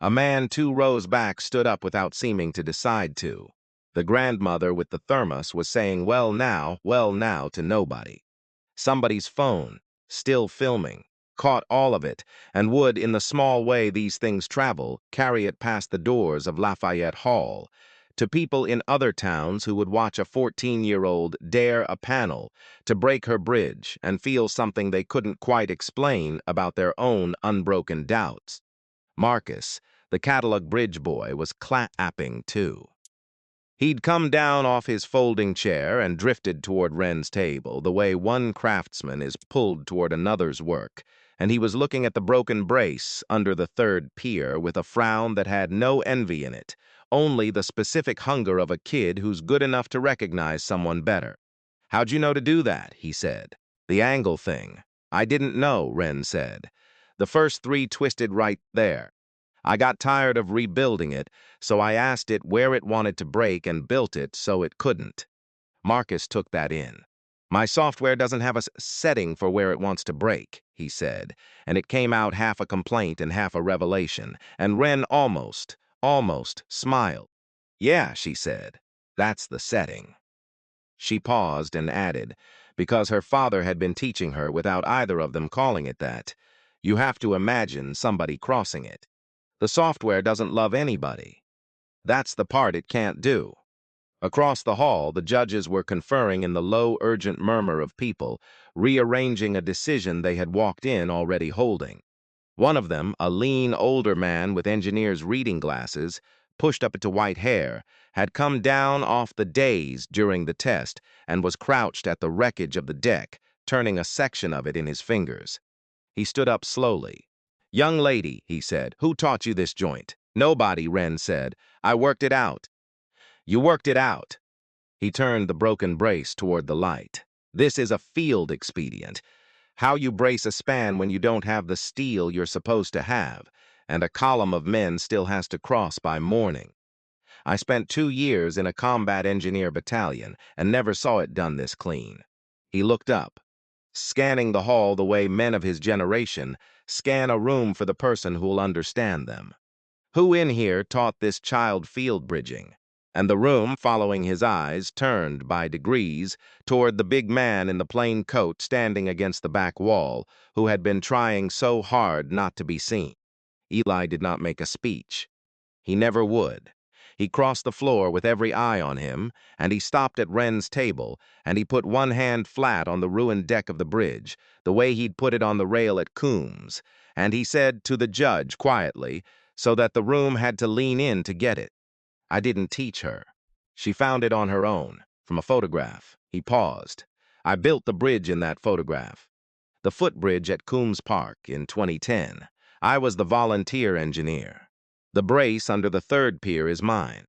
A man 2 rows back stood up without seeming to decide to. The grandmother with the thermos was saying well now to nobody. Somebody's phone, still filming, caught all of it, and would, in the small way these things travel, carry it past the doors of Lafayette Hall, to people in other towns who would watch a 14-year-old dare a panel to break her bridge and feel something they couldn't quite explain about their own unbroken doubts. Marcus, the catalog bridge boy, was clapping too. He'd come down off his folding chair and drifted toward Wren's table, the way one craftsman is pulled toward another's work, and he was looking at the broken brace under the third pier with a frown that had no envy in it, only the specific hunger of a kid who's good enough to recognize someone better. "How'd you know to do that?" he said. "The angle thing." "I didn't know," Wren said. "The first 3 twisted right there. I got tired of rebuilding it, so I asked it where it wanted to break and built it so it couldn't." Marcus took that in. "My software doesn't have a setting for where it wants to break," he said, and it came out half a complaint and half a revelation, and Wren almost smiled. "Yeah," she said, "that's the setting." She paused and added, because her father had been teaching her without either of them calling it that, "You have to imagine somebody crossing it. The software doesn't love anybody. That's the part it can't do." Across the hall, the judges were conferring in the low, urgent murmur of people, rearranging a decision they had walked in already holding. One of them, a lean, older man with engineer's reading glasses, pushed up into white hair, had come down off the dais during the test and was crouched at the wreckage of the deck, turning a section of it in his fingers. He stood up slowly. "Young lady," he said, "who taught you this joint?" "Nobody," Wren said. "I worked it out." "You worked it out." He turned the broken brace toward the light. "This is a field expedient. How you brace a span when you don't have the steel you're supposed to have, and a column of men still has to cross by morning. I spent 2 years in a combat engineer battalion and never saw it done this clean." He looked up, scanning the hall the way men of his generation scan a room for the person who'll understand them. "Who in here taught this child field bridging?" And the room, following his eyes, turned by degrees toward the big man in the plain coat standing against the back wall, who had been trying so hard not to be seen. Eli did not make a speech. He never would. He crossed the floor with every eye on him, and he stopped at Wren's table, and he put one hand flat on the ruined deck of the bridge, the way he'd put it on the rail at Coombs, and he said to the judge quietly, so that the room had to lean in to get it, "I didn't teach her. She found it on her own, from a photograph." He paused. "I built the bridge in that photograph. The footbridge at Coombs Park in 2010. I was the volunteer engineer. The brace under the third pier is mine."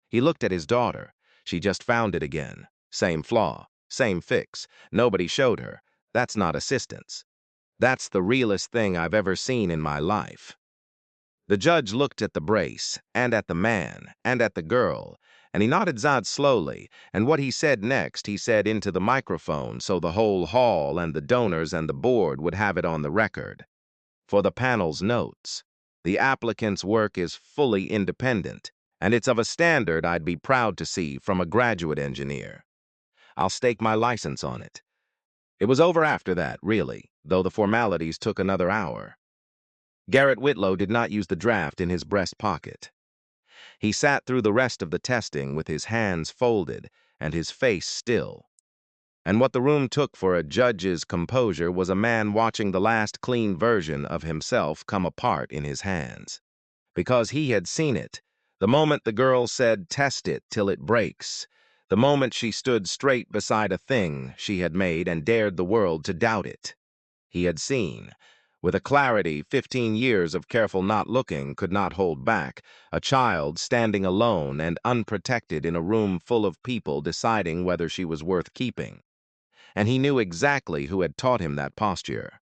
He looked at his daughter. She just found it again. Same flaw, same fix. Nobody showed her. That's not assistance. That's the realest thing I've ever seen in my life. The judge looked at the brace, and at the man, and at the girl, and he nodded Zod slowly, and what he said next he said into the microphone so the whole hall and the donors and the board would have it on the record. "For the panel's notes. The applicant's work is fully independent, and it's of a standard I'd be proud to see from a graduate engineer. I'll stake my license on it." It was over after that, really, though the formalities took another hour. Garrett Whitlow did not use the draft in his breast pocket. He sat through the rest of the testing with his hands folded and his face still. And what the room took for a judge's composure was a man watching the last clean version of himself come apart in his hands. Because he had seen it, the moment the girl said, "Test it till it breaks," the moment she stood straight beside a thing she had made and dared the world to doubt it. He had seen, with a clarity 15 years of careful not looking could not hold back, a child standing alone and unprotected in a room full of people deciding whether she was worth keeping. And he knew exactly who had taught him that posture.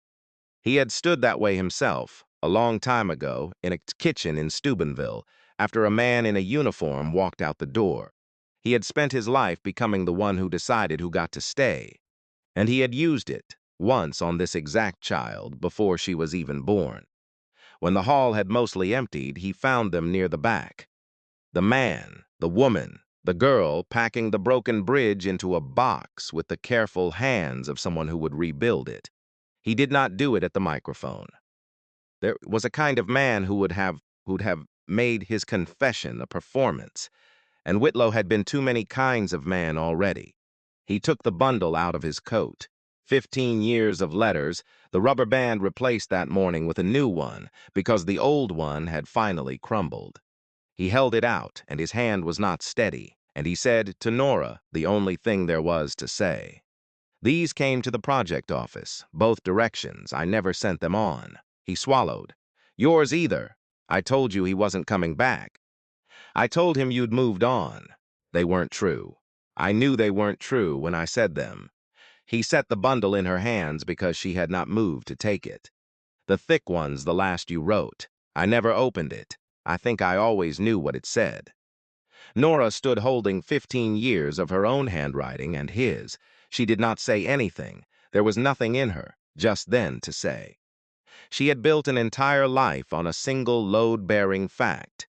He had stood that way himself, a long time ago, in a kitchen in Steubenville, after a man in a uniform walked out the door. He had spent his life becoming the one who decided who got to stay. And he had used it, once on this exact child, before she was even born. When the hall had mostly emptied, he found them near the back. The man, the woman, the girl packing the broken bridge into a box with the careful hands of someone who would rebuild it. He did not do it at the microphone. There was a kind of man who'd have made his confession a performance, and Whitlow had been too many kinds of man already. He took the bundle out of his coat. 15 years of letters, the rubber band replaced that morning with a new one because the old one had finally crumbled. He held it out, and his hand was not steady, and he said to Nora the only thing there was to say. These came to the project office, both directions. I never sent them on. He swallowed. Yours either. I told you he wasn't coming back. I told him you'd moved on. They weren't true. I knew they weren't true when I said them. He set the bundle in her hands because she had not moved to take it. The thick one's the last you wrote. I never opened it. I think I always knew what it said. Nora stood holding 15 years of her own handwriting and his. She did not say anything. There was nothing in her, just then, to say. She had built an entire life on a single load-bearing fact.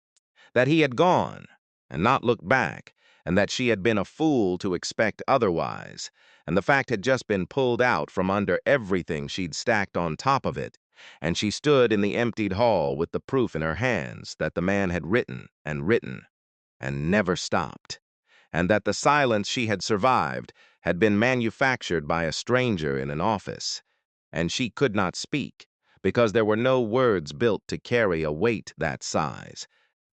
That he had gone, and not looked back, and that she had been a fool to expect otherwise, and the fact had just been pulled out from under everything she'd stacked on top of it, and she stood in the emptied hall with the proof in her hands that the man had written, and never stopped, and that the silence she had survived had been manufactured by a stranger in an office, and she could not speak, because there were no words built to carry a weight that size,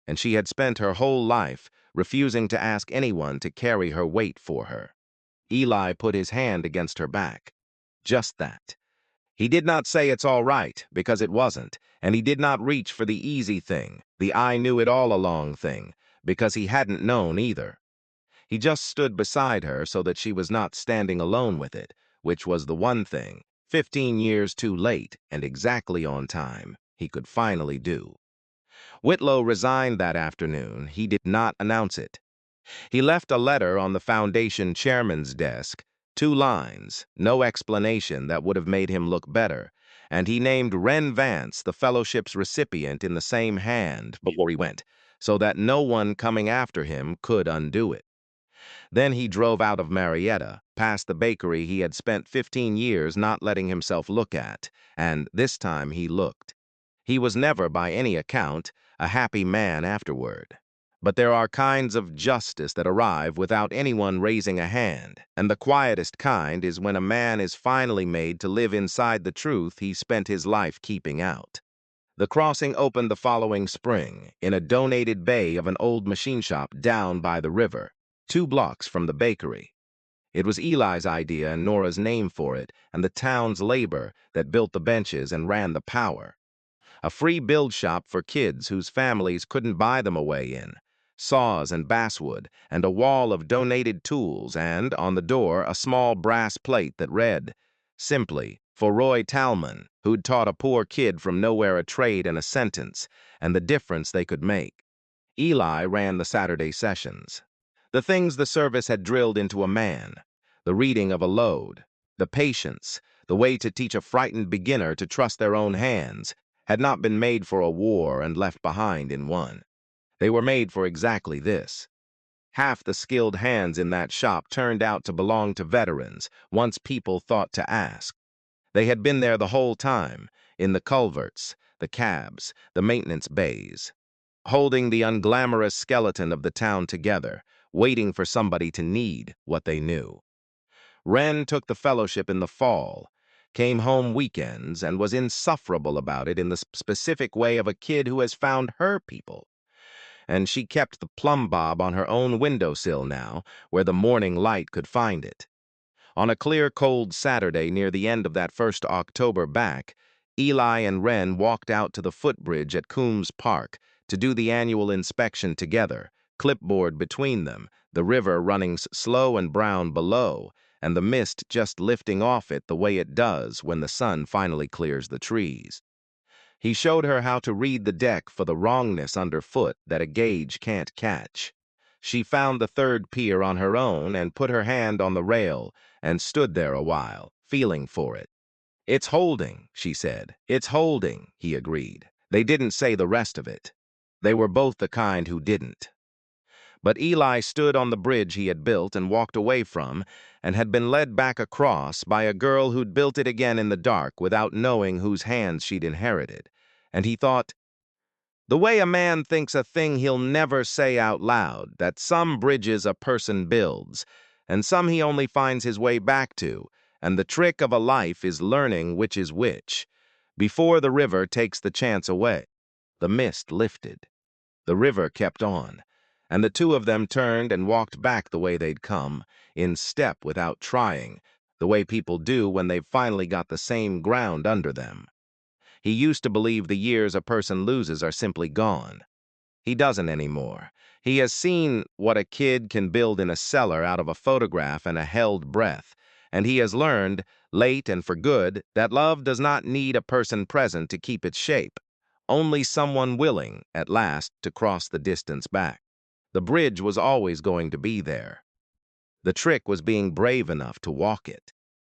and she had spent her whole life refusing to ask anyone to carry her weight for her. Eli put his hand against her back. Just that. He did not say it's all right, because it wasn't, and he did not reach for the easy thing, the I knew it all along thing, because he hadn't known either. He just stood beside her so that she was not standing alone with it, which was the one thing, 15 years too late and exactly on time, he could finally do. Whitlow resigned that afternoon. He did not announce it. He left a letter on the foundation chairman's desk, 2 lines, no explanation that would have made him look better, and he named Ren Vance the fellowship's recipient in the same hand before he went, so that no one coming after him could undo it. Then he drove out of Marietta, past the bakery he had spent 15 years not letting himself look at, and this time he looked. He was never, by any account, a happy man afterward. But there are kinds of justice that arrive without anyone raising a hand, and the quietest kind is when a man is finally made to live inside the truth he spent his life keeping out. The crossing opened the following spring, in a donated bay of an old machine shop down by the river, 2 blocks from the bakery. It was Eli's idea and Nora's name for it, and the town's labor that built the benches and ran the power. A free build shop for kids whose families couldn't buy them away in, saws and basswood, and a wall of donated tools, and, on the door, a small brass plate that read, simply, for Roy Talman, who'd taught a poor kid from nowhere a trade and a sentence, and the difference they could make. Eli ran the Saturday sessions. The things the service had drilled into a man, the reading of a load, the patience, the way to teach a frightened beginner to trust their own hands, had not been made for a war and left behind in one. They were made for exactly this. Half the skilled hands in that shop turned out to belong to veterans, once people thought to ask. They had been there the whole time, in the culverts, the cabs, the maintenance bays, holding the unglamorous skeleton of the town together, waiting for somebody to need what they knew. Wren took the fellowship in the fall, came home weekends, and was insufferable about it in the specific way of a kid who has found her people. And she kept the plumb bob on her own windowsill now, where the morning light could find it. On a clear, cold Saturday near the end of that first October back, Eli and Wren walked out to the footbridge at Coombs Park to do the annual inspection together, clipboard between them, the river running slow and brown below, and the mist just lifting off it the way it does when the sun finally clears the trees. He showed her how to read the deck for the wrongness underfoot that a gauge can't catch. She found the third pier on her own and put her hand on the rail and stood there a while, feeling for it. "It's holding," she said. "It's holding," he agreed. They didn't say the rest of it. They were both the kind who didn't. But Eli stood on the bridge he had built and walked away from, and had been led back across by a girl who'd built it again in the dark without knowing whose hands she'd inherited. And he thought, the way a man thinks a thing he'll never say out loud, that some bridges a person builds, and some he only finds his way back to, and the trick of a life is learning which is which, before the river takes the chance away. The mist lifted. The river kept on, and the two of them turned and walked back the way they'd come, in step without trying, the way people do when they've finally got the same ground under them. He used to believe the years a person loses are simply gone. He doesn't anymore. He has seen what a kid can build in a cellar out of a photograph and a held breath, and he has learned, late and for good, that love does not need a person present to keep its shape, only someone willing, at last, to cross the distance back. The bridge was always going to be there. The trick was being brave enough to walk it.